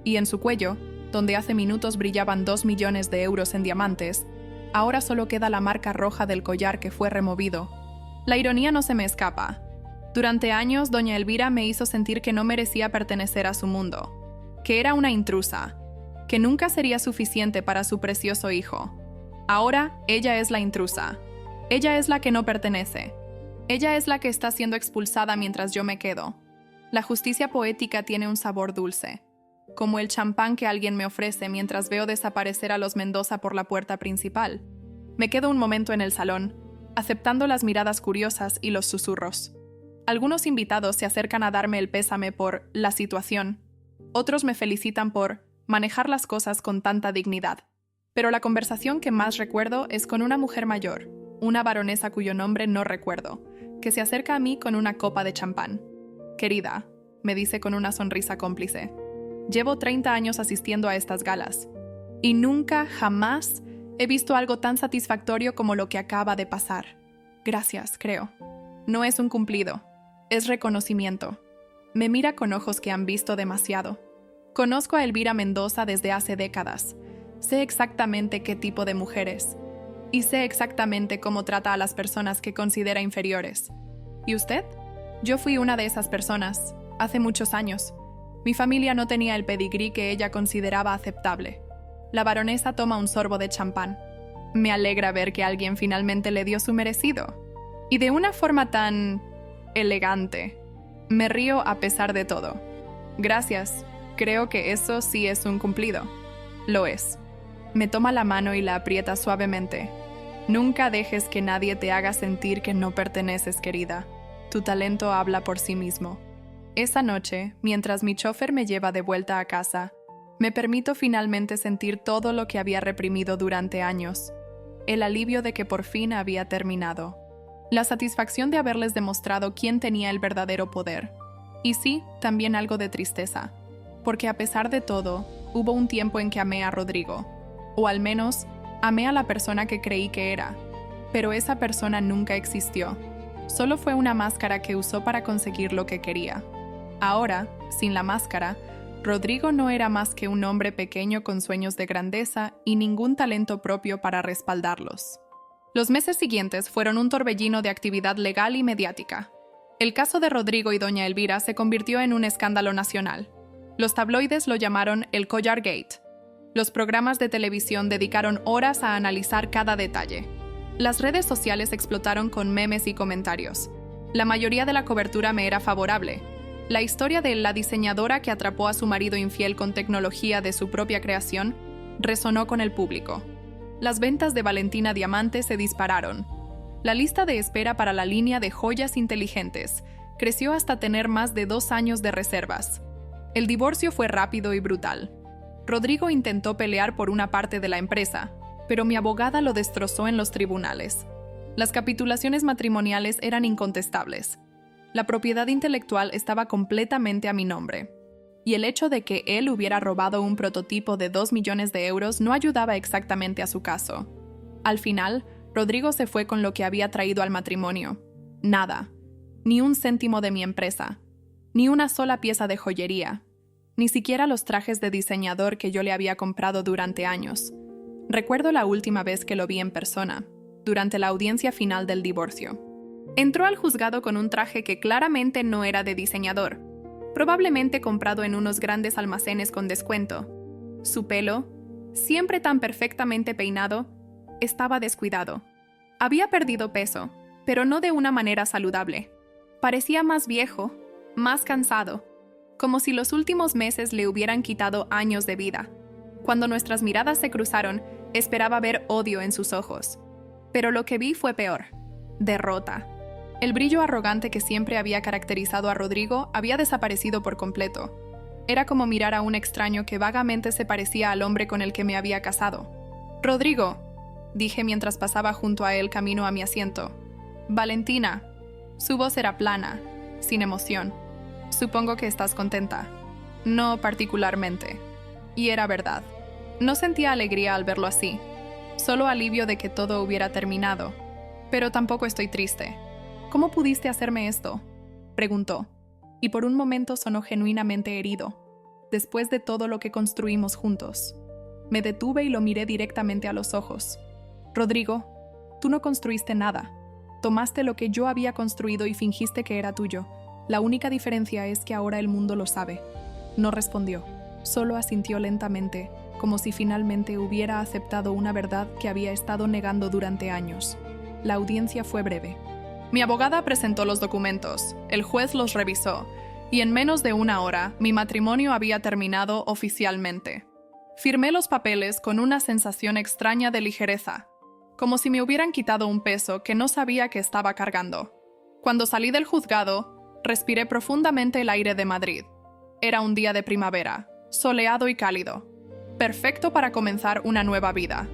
Y en su cuello, donde hace minutos brillaban 2 millones de euros en diamantes, ahora solo queda la marca roja del collar que fue removido. La ironía no se me escapa. Durante años, doña Elvira me hizo sentir que no merecía pertenecer a su mundo, que era una intrusa, que nunca sería suficiente para su precioso hijo. Ahora, ella es la intrusa. Ella es la que no pertenece. Ella es la que está siendo expulsada mientras yo me quedo. La justicia poética tiene un sabor dulce, como el champán que alguien me ofrece mientras veo desaparecer a los Mendoza por la puerta principal. Me quedo un momento en el salón, aceptando las miradas curiosas y los susurros. Algunos invitados se acercan a darme el pésame por la situación. Otros me felicitan por manejar las cosas con tanta dignidad. Pero la conversación que más recuerdo es con una mujer mayor, una baronesa cuyo nombre no recuerdo, que se acerca a mí con una copa de champán. «Querida», me dice con una sonrisa cómplice, «llevo 30 años asistiendo a estas galas, y nunca, jamás, he visto algo tan satisfactorio como lo que acaba de pasar. Gracias, creo. No es un cumplido, es reconocimiento». Me mira con ojos que han visto demasiado. Conozco a Elvira Mendoza desde hace décadas. Sé exactamente qué tipo de mujer es. Y sé exactamente cómo trata a las personas que considera inferiores. ¿Y usted? Yo fui una de esas personas, hace muchos años. Mi familia no tenía el pedigrí que ella consideraba aceptable. La baronesa toma un sorbo de champán. Me alegra ver que alguien finalmente le dio su merecido. Y de una forma tan elegante. Me río a pesar de todo. Gracias. Creo que eso sí es un cumplido. Lo es. Me toma la mano y la aprieta suavemente. Nunca dejes que nadie te haga sentir que no perteneces, querida. Tu talento habla por sí mismo. Esa noche, mientras mi chofer me lleva de vuelta a casa, me permito finalmente sentir todo lo que había reprimido durante años. El alivio de que por fin había terminado. La satisfacción de haberles demostrado quién tenía el verdadero poder. Y sí, también algo de tristeza. Porque a pesar de todo, hubo un tiempo en que amé a Rodrigo. O al menos, amé a la persona que creí que era. Pero esa persona nunca existió. Solo fue una máscara que usó para conseguir lo que quería. Ahora, sin la máscara, Rodrigo no era más que un hombre pequeño con sueños de grandeza y ningún talento propio para respaldarlos. Los meses siguientes fueron un torbellino de actividad legal y mediática. El caso de Rodrigo y doña Elvira se convirtió en un escándalo nacional. Los tabloides lo llamaron el Collar Gate. Los programas de televisión dedicaron horas a analizar cada detalle. Las redes sociales explotaron con memes y comentarios. La mayoría de la cobertura me era favorable. La historia de la diseñadora que atrapó a su marido infiel con tecnología de su propia creación resonó con el público. Las ventas de Valentina Diamante se dispararon. La lista de espera para la línea de joyas inteligentes creció hasta tener más de 2 años de reservas. El divorcio fue rápido y brutal. Rodrigo intentó pelear por una parte de la empresa, pero mi abogada lo destrozó en los tribunales. Las capitulaciones matrimoniales eran incontestables. La propiedad intelectual estaba completamente a mi nombre. Y el hecho de que él hubiera robado un prototipo de 2 millones de euros no ayudaba exactamente a su caso. Al final, Rodrigo se fue con lo que había traído al matrimonio. Nada. Ni un céntimo de mi empresa. Ni una sola pieza de joyería. Ni siquiera los trajes de diseñador que yo le había comprado durante años. Recuerdo la última vez que lo vi en persona, durante la audiencia final del divorcio. Entró al juzgado con un traje que claramente no era de diseñador, probablemente comprado en unos grandes almacenes con descuento. Su pelo, siempre tan perfectamente peinado, estaba descuidado. Había perdido peso, pero no de una manera saludable. Parecía más viejo, más cansado, como si los últimos meses le hubieran quitado años de vida. Cuando nuestras miradas se cruzaron, esperaba ver odio en sus ojos. Pero lo que vi fue peor: derrota. El brillo arrogante que siempre había caracterizado a Rodrigo había desaparecido por completo. Era como mirar a un extraño que vagamente se parecía al hombre con el que me había casado. «Rodrigo», dije mientras pasaba junto a él camino a mi asiento. «Valentina». Su voz era plana, sin emoción. «Supongo que estás contenta». «No particularmente». Y era verdad. No sentía alegría al verlo así, solo alivio de que todo hubiera terminado. Pero tampoco estoy triste. «¿Cómo pudiste hacerme esto?», preguntó, y por un momento sonó genuinamente herido, después de todo lo que construimos juntos. Me detuve y lo miré directamente a los ojos. «Rodrigo, tú no construiste nada. Tomaste lo que yo había construido y fingiste que era tuyo. La única diferencia es que ahora el mundo lo sabe». No respondió, solo asintió lentamente, como si finalmente hubiera aceptado una verdad que había estado negando durante años. La audiencia fue breve. Mi abogada presentó los documentos, el juez los revisó, y en menos de 1 hora mi matrimonio había terminado oficialmente. Firmé los papeles con una sensación extraña de ligereza, como si me hubieran quitado un peso que no sabía que estaba cargando. Cuando salí del juzgado, respiré profundamente el aire de Madrid. Era un día de primavera, soleado y cálido, perfecto para comenzar una nueva vida.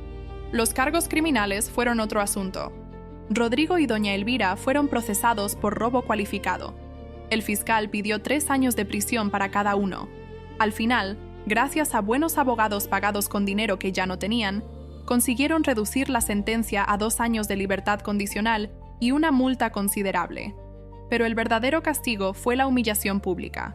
Los cargos criminales fueron otro asunto. Rodrigo y doña Elvira fueron procesados por robo cualificado. El fiscal pidió 3 años de prisión para cada uno. Al final, gracias a buenos abogados pagados con dinero que ya no tenían, consiguieron reducir la sentencia a 2 años de libertad condicional y una multa considerable. Pero el verdadero castigo fue la humillación pública.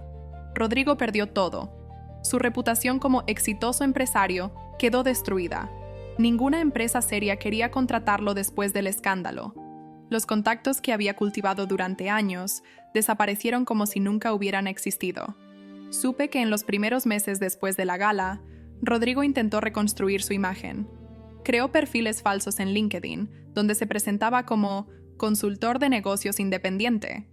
Rodrigo perdió todo. Su reputación como exitoso empresario quedó destruida. Ninguna empresa seria quería contratarlo después del escándalo. Los contactos que había cultivado durante años desaparecieron como si nunca hubieran existido. Supe que en los primeros meses después de la gala, Rodrigo intentó reconstruir su imagen. Creó perfiles falsos en LinkedIn, donde se presentaba como consultor de negocios independiente.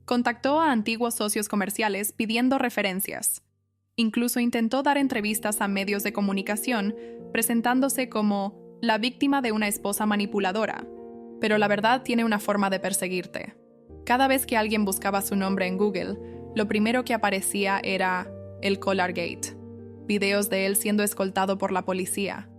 Contactó a antiguos socios comerciales pidiendo referencias. Incluso intentó dar entrevistas a medios de comunicación, presentándose como la víctima de una esposa manipuladora. Pero la verdad tiene una forma de perseguirte. Cada vez que alguien buscaba su nombre en Google, lo primero que aparecía era el Collargate, videos de él siendo escoltado por la policía,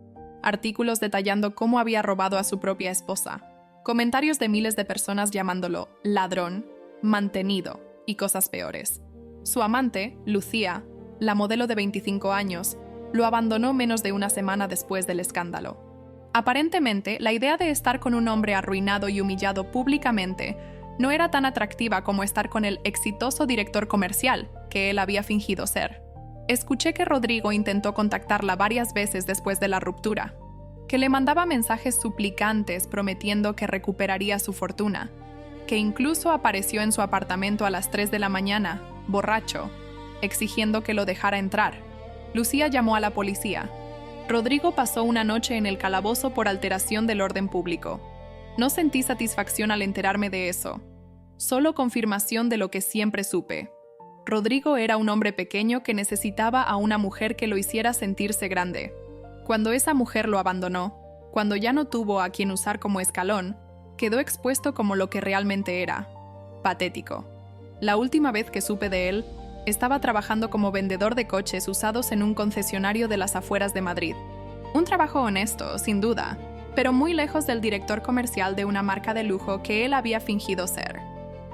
artículos detallando cómo había robado a su propia esposa, comentarios de miles de personas llamándolo ladrón, mantenido y cosas peores. Su amante, Lucía, la modelo de 25 años, lo abandonó menos de 1 semana después del escándalo. Aparentemente, la idea de estar con un hombre arruinado y humillado públicamente no era tan atractiva como estar con el exitoso director comercial que él había fingido ser. Escuché que Rodrigo intentó contactarla varias veces después de la ruptura, que le mandaba mensajes suplicantes prometiendo que recuperaría su fortuna, que incluso apareció en su apartamento a las 3 de la mañana, borracho, exigiendo que lo dejara entrar. Lucía llamó a la policía. Rodrigo pasó una noche en el calabozo por alteración del orden público. No sentí satisfacción al enterarme de eso, solo confirmación de lo que siempre supe. Rodrigo era un hombre pequeño que necesitaba a una mujer que lo hiciera sentirse grande. Cuando esa mujer lo abandonó, Cuando ya no tuvo a quien usar como escalón, quedó expuesto como lo que realmente era: patético. La última vez que supe de él, estaba trabajando como vendedor de coches usados en un concesionario de las afueras de Madrid. Un trabajo honesto, sin duda, pero muy lejos del director comercial de una marca de lujo que él había fingido ser.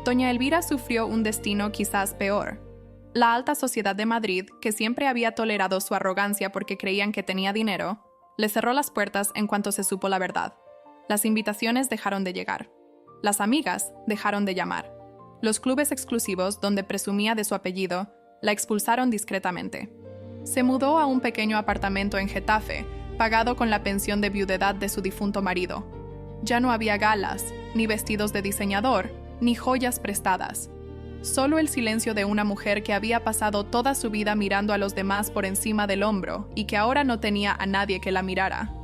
Doña Elvira sufrió un destino quizás peor. La alta sociedad de Madrid, que siempre había tolerado su arrogancia porque creían que tenía dinero, le cerró las puertas en cuanto se supo la verdad. Las invitaciones dejaron de llegar. Las amigas dejaron de llamar. Los clubes exclusivos, donde presumía de su apellido, la expulsaron discretamente. Se mudó a un pequeño apartamento en Getafe, pagado con la pensión de viudedad de su difunto marido. Ya no había galas, ni vestidos de diseñador, ni joyas prestadas. Solo el silencio de una mujer que había pasado toda su vida mirando a los demás por encima del hombro y que ahora no tenía a nadie que la mirara.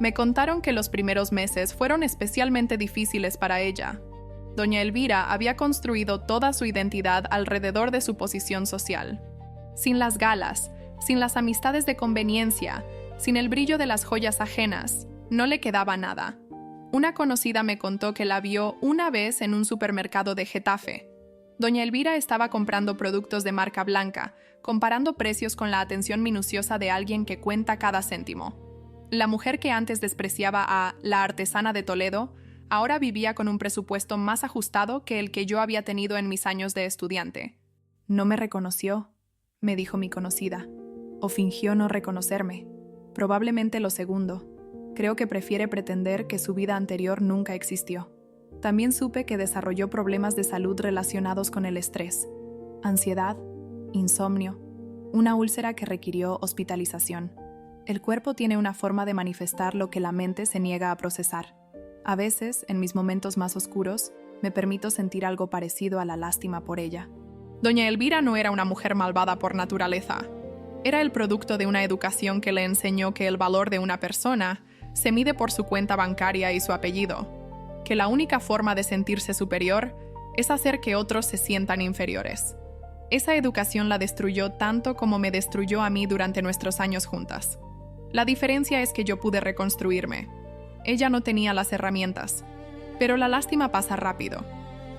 Me contaron que los primeros meses fueron especialmente difíciles para ella. Doña Elvira había construido toda su identidad alrededor de su posición social. Sin las galas, sin las amistades de conveniencia, sin el brillo de las joyas ajenas, no le quedaba nada. Una conocida me contó que la vio una vez en un supermercado de Getafe. Doña Elvira estaba comprando productos de marca blanca, comparando precios con la atención minuciosa de alguien que cuenta cada céntimo. La mujer que antes despreciaba a la artesana de Toledo, ahora vivía con un presupuesto más ajustado que el que yo había tenido en mis años de estudiante. «No me reconoció», me dijo mi conocida, «o fingió no reconocerme. Probablemente lo segundo. Creo que prefiere pretender que su vida anterior nunca existió». También supe que desarrolló problemas de salud relacionados con el estrés, ansiedad, insomnio, una úlcera que requirió hospitalización. El cuerpo tiene una forma de manifestar lo que la mente se niega a procesar. A veces, en mis momentos más oscuros, me permito sentir algo parecido a la lástima por ella. Doña Elvira no era una mujer malvada por naturaleza. Era el producto de una educación que le enseñó que el valor de una persona se mide por su cuenta bancaria y su apellido, que la única forma de sentirse superior es hacer que otros se sientan inferiores. Esa educación la destruyó tanto como me destruyó a mí durante nuestros años juntas. La diferencia es que yo pude reconstruirme. Ella no tenía las herramientas, pero la lástima pasa rápido,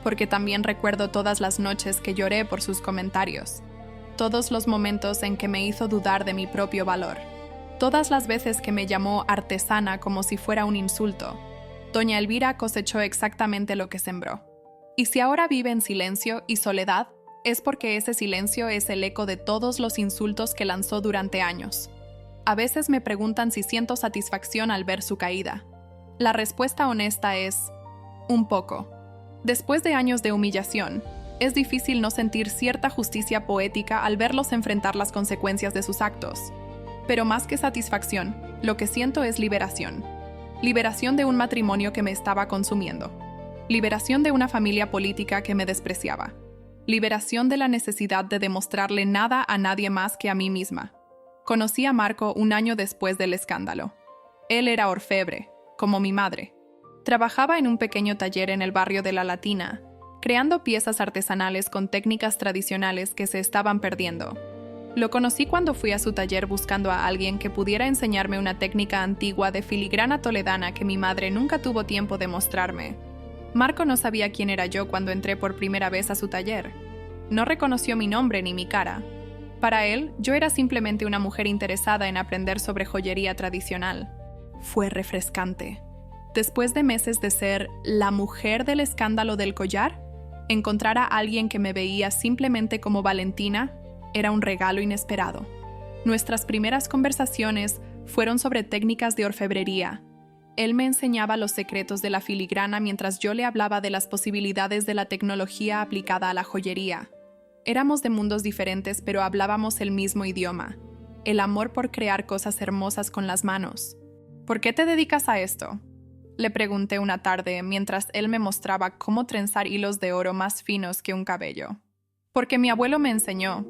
porque también recuerdo todas las noches que lloré por sus comentarios, todos los momentos en que me hizo dudar de mi propio valor, todas las veces que me llamó artesana como si fuera un insulto. Doña Elvira cosechó exactamente lo que sembró. Y si ahora vive en silencio y soledad, es porque ese silencio es el eco de todos los insultos que lanzó durante años. A veces me preguntan si siento satisfacción al ver su caída. La respuesta honesta es: un poco. Después de años de humillación, es difícil no sentir cierta justicia poética al verlos enfrentar las consecuencias de sus actos. Pero más que satisfacción, lo que siento es liberación. Liberación de un matrimonio que me estaba consumiendo. Liberación de una familia política que me despreciaba. Liberación de la necesidad de demostrarle nada a nadie más que a mí misma. Conocí a Marco un año después del escándalo. Él era orfebre, como mi madre. Trabajaba en un pequeño taller en el barrio de La Latina, creando piezas artesanales con técnicas tradicionales que se estaban perdiendo. Lo conocí cuando fui a su taller buscando a alguien que pudiera enseñarme una técnica antigua de filigrana toledana que mi madre nunca tuvo tiempo de mostrarme. Marco no sabía quién era yo cuando entré por primera vez a su taller. No reconoció mi nombre ni mi cara. Para él, yo era simplemente una mujer interesada en aprender sobre joyería tradicional. Fue refrescante. Después de meses de ser la mujer del escándalo del collar, encontrar a alguien que me veía simplemente como Valentina era un regalo inesperado. Nuestras primeras conversaciones fueron sobre técnicas de orfebrería. Él me enseñaba los secretos de la filigrana mientras yo le hablaba de las posibilidades de la tecnología aplicada a la joyería. Éramos de mundos diferentes, pero hablábamos el mismo idioma: el amor por crear cosas hermosas con las manos. ¿Por qué te dedicas a esto?, le pregunté una tarde mientras él me mostraba cómo trenzar hilos de oro más finos que un cabello. Porque mi abuelo me enseñó,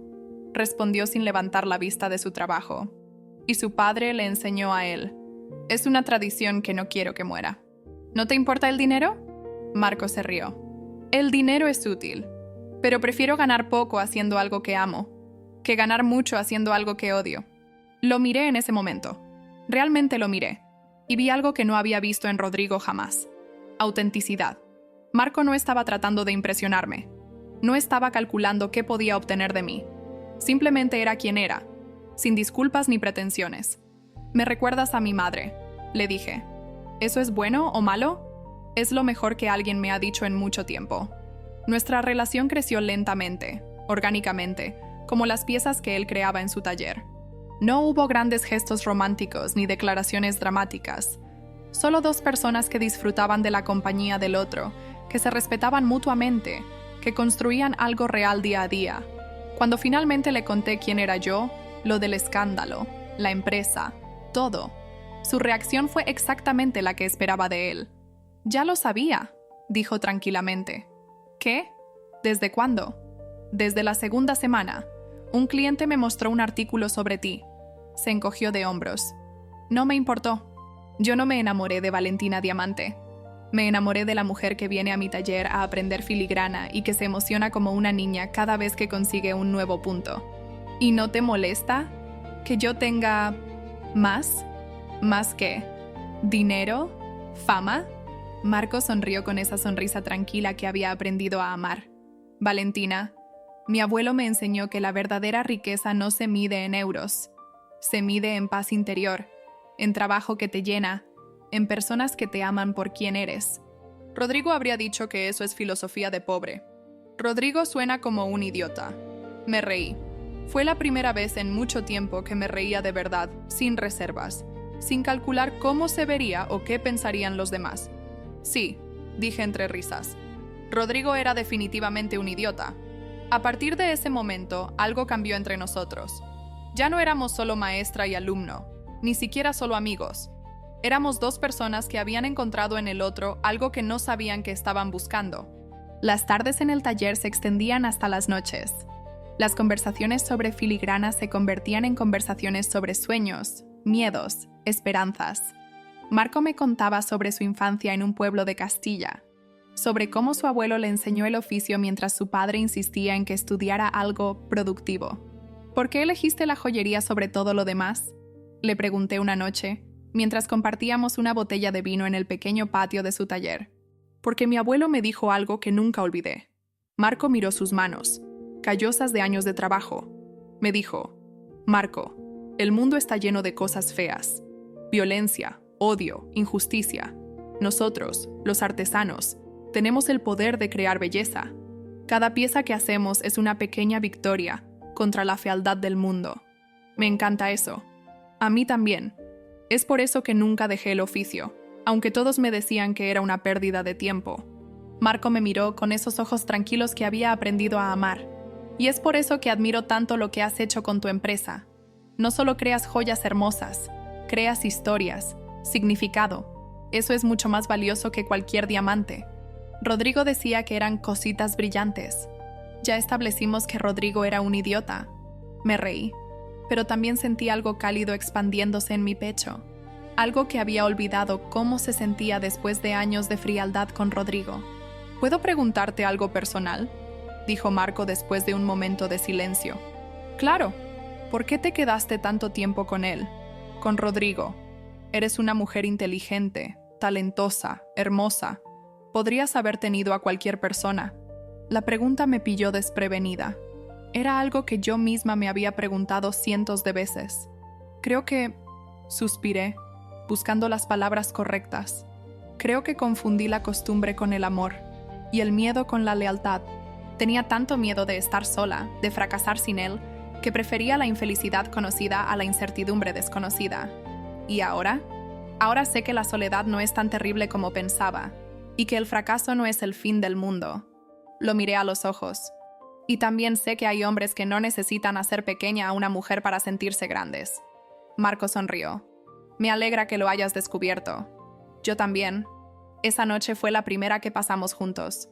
respondió sin levantar la vista de su trabajo. Y su padre le enseñó a él. Es una tradición que no quiero que muera. ¿No te importa el dinero? Marco se rió. El dinero es útil, pero prefiero ganar poco haciendo algo que amo, que ganar mucho haciendo algo que odio. Lo miré en ese momento. Realmente lo miré. Y vi algo que no había visto en Rodrigo jamás. Autenticidad. Marco no estaba tratando de impresionarme. No estaba calculando qué podía obtener de mí. Simplemente era quien era, sin disculpas ni pretensiones. «Me recuerdas a mi madre», le dije. «¿Eso es bueno o malo?» Es lo mejor que alguien me ha dicho en mucho tiempo. Nuestra relación creció lentamente, orgánicamente, como las piezas que él creaba en su taller. No hubo grandes gestos románticos ni declaraciones dramáticas. Solo dos personas que disfrutaban de la compañía del otro, que se respetaban mutuamente, que construían algo real día a día. Cuando finalmente le conté quién era yo, lo del escándalo, la empresa, todo, su reacción fue exactamente la que esperaba de él. «Ya lo sabía», dijo tranquilamente. «¿Qué? ¿Desde cuándo?» «Desde la segunda semana. Un cliente me mostró un artículo sobre ti». Se encogió de hombros. No me importó. Yo no me enamoré de Valentina Diamante. Me enamoré de la mujer que viene a mi taller a aprender filigrana y que se emociona como una niña cada vez que consigue un nuevo punto. ¿Y no te molesta que yo tenga más? ¿Más qué? ¿Dinero? ¿Fama?» Marco sonrió con esa sonrisa tranquila que había aprendido a amar. «Valentina, mi abuelo me enseñó que la verdadera riqueza no se mide en euros. Se mide en paz interior, en trabajo que te llena, en personas que te aman por quien eres». Rodrigo habría dicho que eso es filosofía de pobre. Rodrigo suena como un idiota. Me reí. Fue la primera vez en mucho tiempo que me reía de verdad, sin reservas, sin calcular cómo se vería o qué pensarían los demás. «Sí», dije entre risas. Rodrigo era definitivamente un idiota. A partir de ese momento, algo cambió entre nosotros. Ya no éramos solo maestra y alumno, ni siquiera solo amigos. Éramos dos personas que habían encontrado en el otro algo que no sabían que estaban buscando. Las tardes en el taller se extendían hasta las noches. Las conversaciones sobre filigrana se convertían en conversaciones sobre sueños, miedos, esperanzas. Marco me contaba sobre su infancia en un pueblo de Castilla, sobre cómo su abuelo le enseñó el oficio mientras su padre insistía en que estudiara algo productivo. «¿Por qué elegiste la joyería sobre todo lo demás?», le pregunté una noche, mientras compartíamos una botella de vino en el pequeño patio de su taller. «Porque mi abuelo me dijo algo que nunca olvidé». Marco miró sus manos, callosas de años de trabajo. Me dijo: «Marco, el mundo está lleno de cosas feas. Violencia, odio, injusticia. Nosotros, los artesanos, tenemos el poder de crear belleza. Cada pieza que hacemos es una pequeña victoria contra la fealdad del mundo. Me encanta eso. A mí también. Es por eso que nunca dejé el oficio, aunque todos me decían que era una pérdida de tiempo». Marco me miró con esos ojos tranquilos que había aprendido a amar. «Y es por eso que admiro tanto lo que has hecho con tu empresa. No solo creas joyas hermosas, creas historias, significado. Eso es mucho más valioso que cualquier diamante». Rodrigo decía que eran cositas brillantes. Ya establecimos que Rodrigo era un idiota. Me reí, pero también sentí algo cálido expandiéndose en mi pecho. Algo que había olvidado cómo se sentía después de años de frialdad con Rodrigo. «¿Puedo preguntarte algo personal?», dijo Marco después de un momento de silencio. «Claro. ¿Por qué te quedaste tanto tiempo con él? Con Rodrigo. Eres una mujer inteligente, talentosa, hermosa. Podrías haber tenido a cualquier persona». La pregunta me pilló desprevenida. Era algo que yo misma me había preguntado cientos de veces. Creo que... Suspiré, buscando las palabras correctas. Creo que confundí la costumbre con el amor, y el miedo con la lealtad. Tenía tanto miedo de estar sola, de fracasar sin él, que prefería la infelicidad conocida a la incertidumbre desconocida. ¿Y ahora? Ahora sé que la soledad no es tan terrible como pensaba, y que el fracaso no es el fin del mundo. Lo miré a los ojos. Y también sé que hay hombres que no necesitan hacer pequeña a una mujer para sentirse grandes. Marco sonrió. «Me alegra que lo hayas descubierto. Yo también. Esa noche fue la primera que pasamos juntos.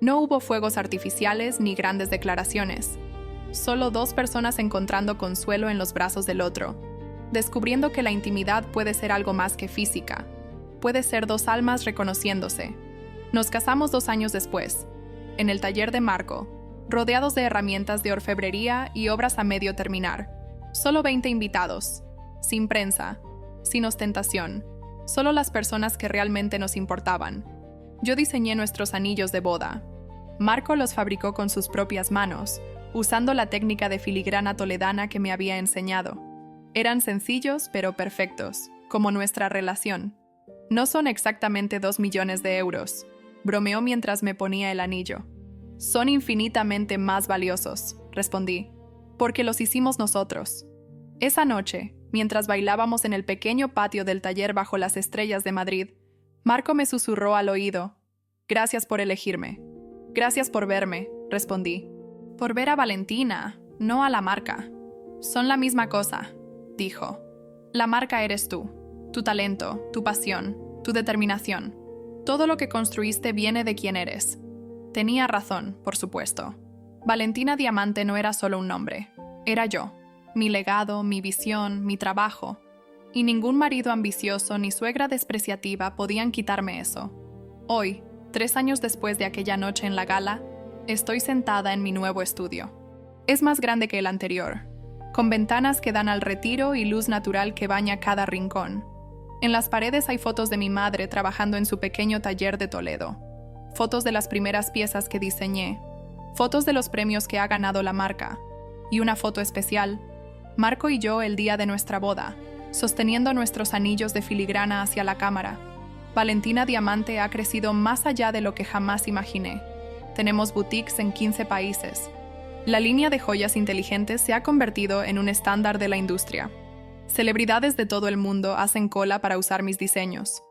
No hubo fuegos artificiales ni grandes declaraciones. Solo dos personas encontrando consuelo en los brazos del otro, descubriendo que la intimidad puede ser algo más que física. Puede ser dos almas reconociéndose. Nos casamos 2 años después, en el taller de Marco, rodeados de herramientas de orfebrería y obras a medio terminar. Solo 20 invitados, sin prensa, sin ostentación, solo las personas que realmente nos importaban. Yo diseñé nuestros anillos de boda. Marco los fabricó con sus propias manos, usando la técnica de filigrana toledana que me había enseñado. Eran sencillos pero perfectos, como nuestra relación. No son exactamente 2 millones de euros, bromeó mientras me ponía el anillo. Son infinitamente más valiosos, respondí, porque los hicimos nosotros. Esa noche, mientras bailábamos en el pequeño patio del taller bajo las estrellas de Madrid, Marco me susurró al oído: «Gracias por elegirme». «Gracias por verme», respondí. «Por ver a Valentina, no a la marca». «Son la misma cosa», dijo. «La marca eres tú, tu talento, tu pasión, tu determinación. Todo lo que construiste viene de quién eres». Tenía razón, por supuesto. Valentina Diamante no era solo un nombre, era yo. Mi legado, mi visión, mi trabajo. Y ningún marido ambicioso ni suegra despreciativa podían quitarme eso. Hoy, 3 años después de aquella noche en la gala, estoy sentada en mi nuevo estudio. Es más grande que el anterior, con ventanas que dan al retiro y luz natural que baña cada rincón. En las paredes hay fotos de mi madre trabajando en su pequeño taller de Toledo. Fotos de las primeras piezas que diseñé. Fotos de los premios que ha ganado la marca. Y una foto especial. Marco y yo el día de nuestra boda, sosteniendo nuestros anillos de filigrana hacia la cámara. Valentina Diamante ha crecido más allá de lo que jamás imaginé. Tenemos boutiques en 15 países. La línea de joyas inteligentes se ha convertido en un estándar de la industria. Celebridades de todo el mundo hacen cola para usar mis diseños.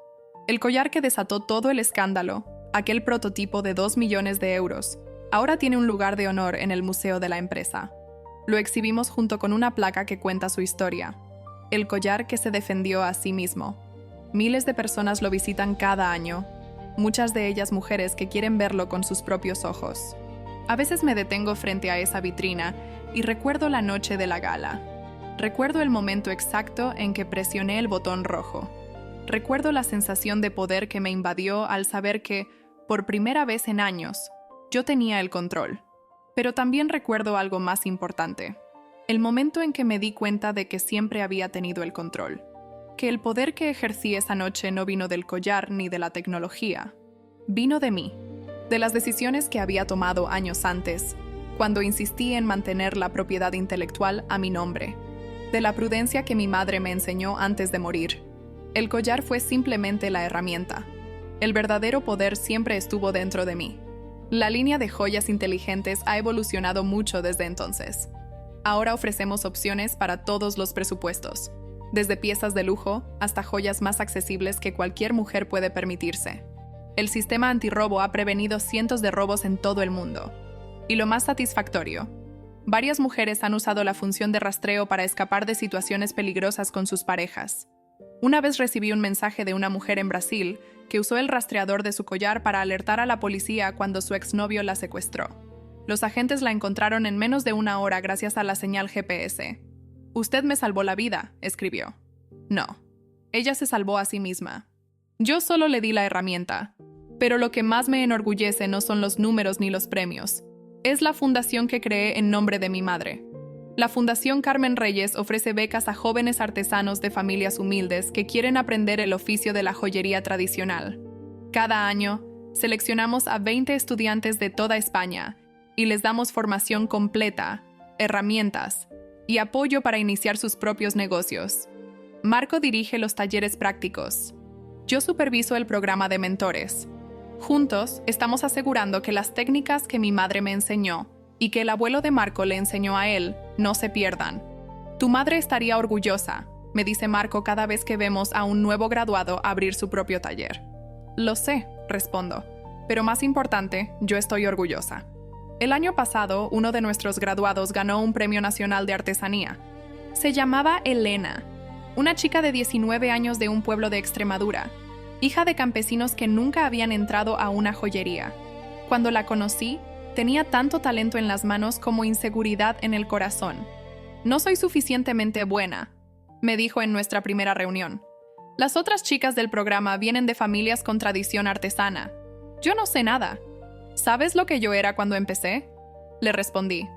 El collar que desató todo el escándalo, aquel prototipo de 2 millones de euros, ahora tiene un lugar de honor en el museo de la empresa. Lo exhibimos junto con una placa que cuenta su historia. El collar que se defendió a sí mismo. Miles de personas lo visitan cada año, muchas de ellas mujeres que quieren verlo con sus propios ojos. A veces me detengo frente a esa vitrina y recuerdo la noche de la gala. Recuerdo el momento exacto en que presioné el botón rojo. Recuerdo la sensación de poder que me invadió al saber que, por primera vez en años, yo tenía el control. Pero también recuerdo algo más importante. El momento en que me di cuenta de que siempre había tenido el control. Que el poder que ejercí esa noche no vino del collar ni de la tecnología. Vino de mí. De las decisiones que había tomado años antes, cuando insistí en mantener la propiedad intelectual a mi nombre. De la prudencia que mi madre me enseñó antes de morir. El collar fue simplemente la herramienta. El verdadero poder siempre estuvo dentro de mí. La línea de joyas inteligentes ha evolucionado mucho desde entonces. Ahora ofrecemos opciones para todos los presupuestos, desde piezas de lujo hasta joyas más accesibles que cualquier mujer puede permitirse. El sistema antirrobo ha prevenido cientos de robos en todo el mundo. Y lo más satisfactorio, varias mujeres han usado la función de rastreo para escapar de situaciones peligrosas con sus parejas. Una vez recibí un mensaje de una mujer en Brasil que usó el rastreador de su collar para alertar a la policía cuando su exnovio la secuestró. Los agentes la encontraron en menos de 1 hora gracias a la señal GPS. «Usted me salvó la vida», escribió. No, ella se salvó a sí misma. Yo solo le di la herramienta. Pero lo que más me enorgullece no son los números ni los premios. Es la fundación que creé en nombre de mi madre. La Fundación Carmen Reyes ofrece becas a jóvenes artesanos de familias humildes que quieren aprender el oficio de la joyería tradicional. Cada año, seleccionamos a 20 estudiantes de toda España y les damos formación completa, herramientas y apoyo para iniciar sus propios negocios. Marco dirige los talleres prácticos. Yo superviso el programa de mentores. Juntos, estamos asegurando que las técnicas que mi madre me enseñó y que el abuelo de Marco le enseñó a él no se pierdan. Tu madre estaría orgullosa, me dice Marco cada vez que vemos a un nuevo graduado abrir su propio taller. Lo sé, respondo, pero más importante, yo estoy orgullosa. El año pasado, uno de nuestros graduados ganó un premio nacional de artesanía. Se llamaba Elena, una chica de 19 años de un pueblo de Extremadura, hija de campesinos que nunca habían entrado a una joyería. Cuando la conocí, tenía tanto talento en las manos como inseguridad en el corazón. «No soy suficientemente buena», me dijo en nuestra primera reunión. «Las otras chicas del programa vienen de familias con tradición artesana. Yo no sé nada». «¿Sabes lo que yo era cuando empecé?», le respondí.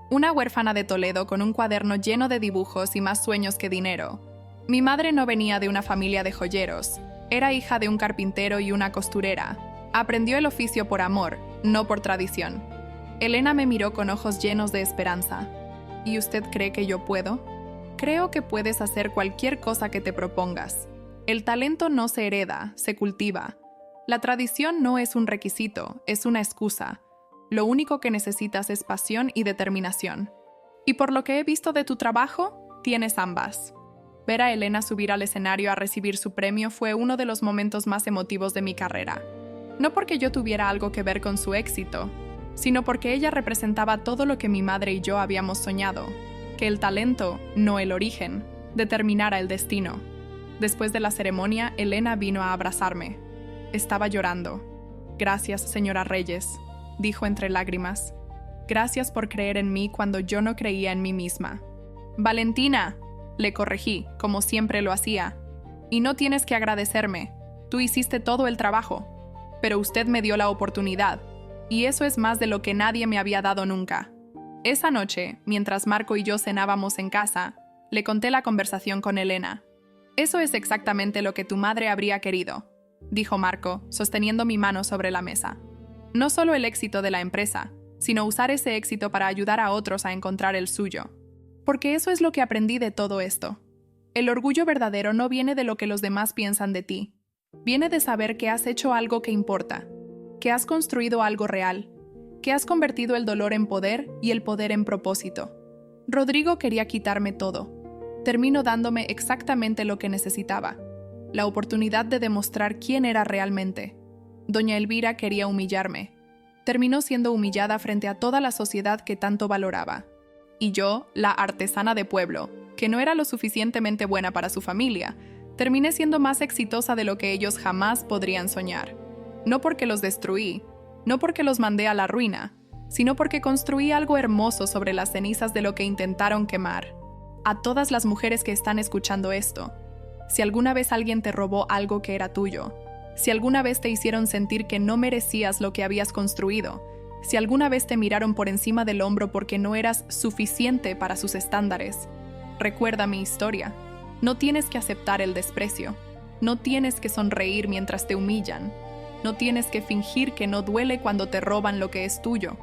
«Una huérfana de Toledo con un cuaderno lleno de dibujos y más sueños que dinero. Mi madre no venía de una familia de joyeros. Era hija de un carpintero y una costurera. Aprendió el oficio por amor, no por tradición. Elena me miró con ojos llenos de esperanza. ¿Y usted cree que yo puedo? Creo que puedes hacer cualquier cosa que te propongas. El talento no se hereda, se cultiva. La tradición no es un requisito, es una excusa. Lo único que necesitas es pasión y determinación. Y por lo que he visto de tu trabajo, tienes ambas. Ver a Elena subir al escenario a recibir su premio fue uno de los momentos más emotivos de mi carrera. No porque yo tuviera algo que ver con su éxito, sino porque ella representaba todo lo que mi madre y yo habíamos soñado, que el talento, no el origen, determinara el destino. Después de la ceremonia, Elena vino a abrazarme. Estaba llorando. «Gracias, señora Reyes», dijo entre lágrimas. «Gracias por creer en mí cuando yo no creía en mí misma». «Valentina», le corregí, como siempre lo hacía. «Y no tienes que agradecerme. Tú hiciste todo el trabajo. Pero usted me dio la oportunidad. Y eso es más de lo que nadie me había dado nunca». Esa noche, mientras Marco y yo cenábamos en casa, le conté la conversación con Elena. «Eso es exactamente lo que tu madre habría querido», dijo Marco, sosteniendo mi mano sobre la mesa. «No solo el éxito de la empresa, sino usar ese éxito para ayudar a otros a encontrar el suyo. Porque eso es lo que aprendí de todo esto. El orgullo verdadero no viene de lo que los demás piensan de ti. Viene de saber que has hecho algo que importa, que has construido algo real, que has convertido el dolor en poder y el poder en propósito. Rodrigo quería quitarme todo. Terminó dándome exactamente lo que necesitaba, la oportunidad de demostrar quién era realmente. Doña Elvira quería humillarme. Terminó siendo humillada frente a toda la sociedad que tanto valoraba. Y yo, la artesana de pueblo, que no era lo suficientemente buena para su familia, terminé siendo más exitosa de lo que ellos jamás podrían soñar. No porque los destruí, no porque los mandé a la ruina, sino porque construí algo hermoso sobre las cenizas de lo que intentaron quemar. A todas las mujeres que están escuchando esto, si alguna vez alguien te robó algo que era tuyo, si alguna vez te hicieron sentir que no merecías lo que habías construido, si alguna vez te miraron por encima del hombro porque no eras suficiente para sus estándares, recuerda mi historia. No tienes que aceptar el desprecio. No tienes que sonreír mientras te humillan. No tienes que fingir que no duele cuando te roban lo que es tuyo.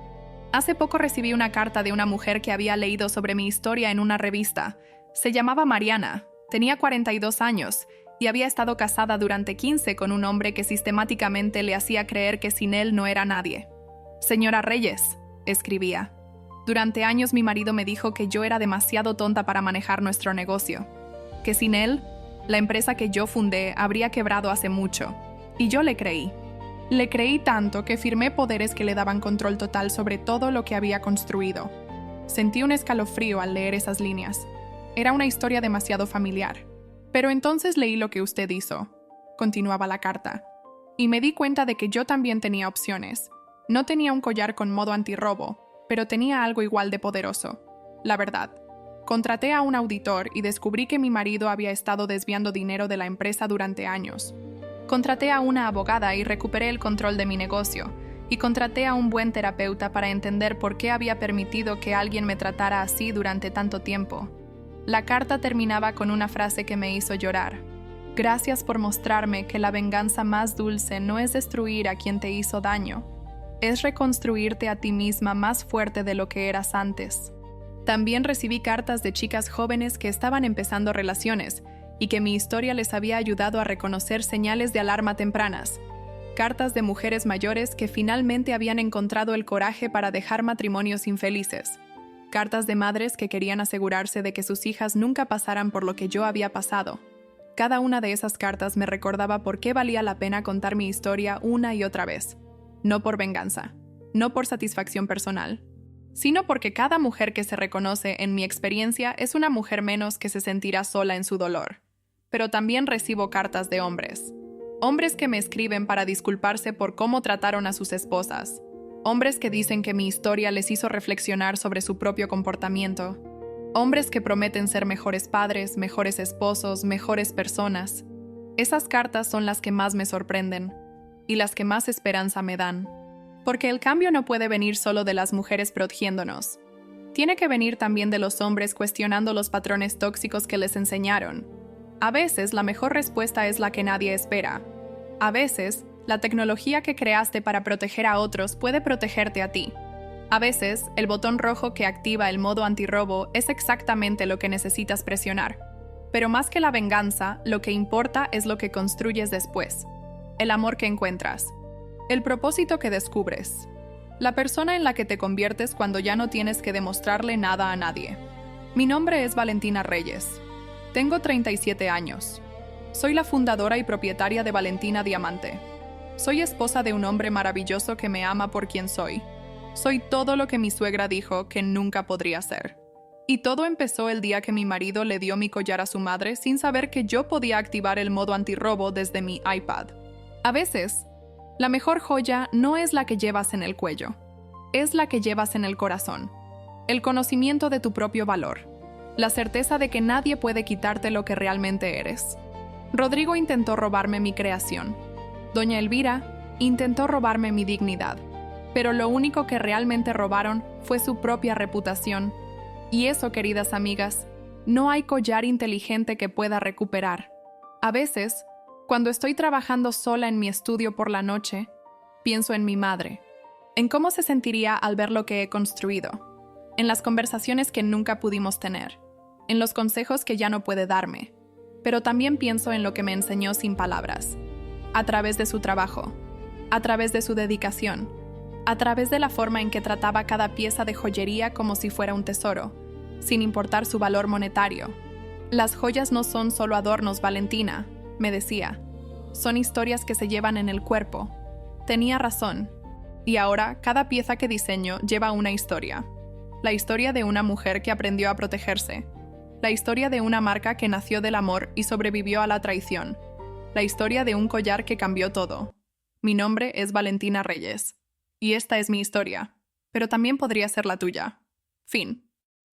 Hace poco recibí una carta de una mujer que había leído sobre mi historia en una revista. Se llamaba Mariana, tenía 42 años y había estado casada durante 15 con un hombre que sistemáticamente le hacía creer que sin él no era nadie. «Señora Reyes», escribía, «durante años mi marido me dijo que yo era demasiado tonta para manejar nuestro negocio, que sin él, la empresa que yo fundé habría quebrado hace mucho, y yo le creí. Le creí tanto que firmé poderes que le daban control total sobre todo lo que había construido. Sentí un escalofrío al leer esas líneas. Era una historia demasiado familiar. Pero entonces leí lo que usted hizo», continuaba la carta, «y me di cuenta de que yo también tenía opciones. No tenía un collar con modo antirrobo, pero tenía algo igual de poderoso. La verdad. Contraté a un auditor y descubrí que mi marido había estado desviando dinero de la empresa durante años. Contraté a una abogada y recuperé el control de mi negocio, y contraté a un buen terapeuta para entender por qué había permitido que alguien me tratara así durante tanto tiempo. La carta terminaba con una frase que me hizo llorar. «Gracias por mostrarme que la venganza más dulce no es destruir a quien te hizo daño, es reconstruirte a ti misma más fuerte de lo que eras antes». También recibí cartas de chicas jóvenes que estaban empezando relaciones y que mi historia les había ayudado a reconocer señales de alarma tempranas. Cartas de mujeres mayores que finalmente habían encontrado el coraje para dejar matrimonios infelices. Cartas de madres que querían asegurarse de que sus hijas nunca pasaran por lo que yo había pasado. Cada una de esas cartas me recordaba por qué valía la pena contar mi historia una y otra vez. No por venganza, no por satisfacción personal, sino porque cada mujer que se reconoce en mi experiencia es una mujer menos que se sentirá sola en su dolor. Pero también recibo cartas de hombres. Hombres que me escriben para disculparse por cómo trataron a sus esposas. Hombres que dicen que mi historia les hizo reflexionar sobre su propio comportamiento. Hombres que prometen ser mejores padres, mejores esposos, mejores personas. Esas cartas son las que más me sorprenden y las que más esperanza me dan. Porque el cambio no puede venir solo de las mujeres protegiéndonos. Tiene que venir también de los hombres cuestionando los patrones tóxicos que les enseñaron. A veces la mejor respuesta es la que nadie espera. A veces, la tecnología que creaste para proteger a otros puede protegerte a ti. A veces, el botón rojo que activa el modo antirrobo es exactamente lo que necesitas presionar. Pero más que la venganza, lo que importa es lo que construyes después. El amor que encuentras. El propósito que descubres. La persona en la que te conviertes cuando ya no tienes que demostrarle nada a nadie. Mi nombre es Valentina Reyes. Tengo 37 años. Soy la fundadora y propietaria de Valentina Diamante. Soy esposa de un hombre maravilloso que me ama por quien soy. Soy todo lo que mi suegra dijo que nunca podría ser. Y todo empezó el día que mi marido le dio mi collar a su madre sin saber que yo podía activar el modo antirrobo desde mi iPad. A veces, la mejor joya no es la que llevas en el cuello, es la que llevas en el corazón. El conocimiento de tu propio valor. La certeza de que nadie puede quitarte lo que realmente eres. Rodrigo intentó robarme mi creación. Doña Elvira intentó robarme mi dignidad. Pero lo único que realmente robaron fue su propia reputación. Y eso, queridas amigas, no hay collar inteligente que pueda recuperar. A veces, cuando estoy trabajando sola en mi estudio por la noche, pienso en mi madre, en cómo se sentiría al ver lo que he construido, en las conversaciones que nunca pudimos tener, en los consejos que ya no puede darme, pero también pienso en lo que me enseñó sin palabras, a través de su trabajo, a través de su dedicación, a través de la forma en que trataba cada pieza de joyería como si fuera un tesoro, sin importar su valor monetario. Las joyas no son solo adornos, Valentina, me decía. Son historias que se llevan en el cuerpo. Tenía razón. Y ahora, cada pieza que diseño lleva una historia. La historia de una mujer que aprendió a protegerse. La historia de una marca que nació del amor y sobrevivió a la traición. La historia de un collar que cambió todo. Mi nombre es Valentina Reyes. Y esta es mi historia. Pero también podría ser la tuya. Fin.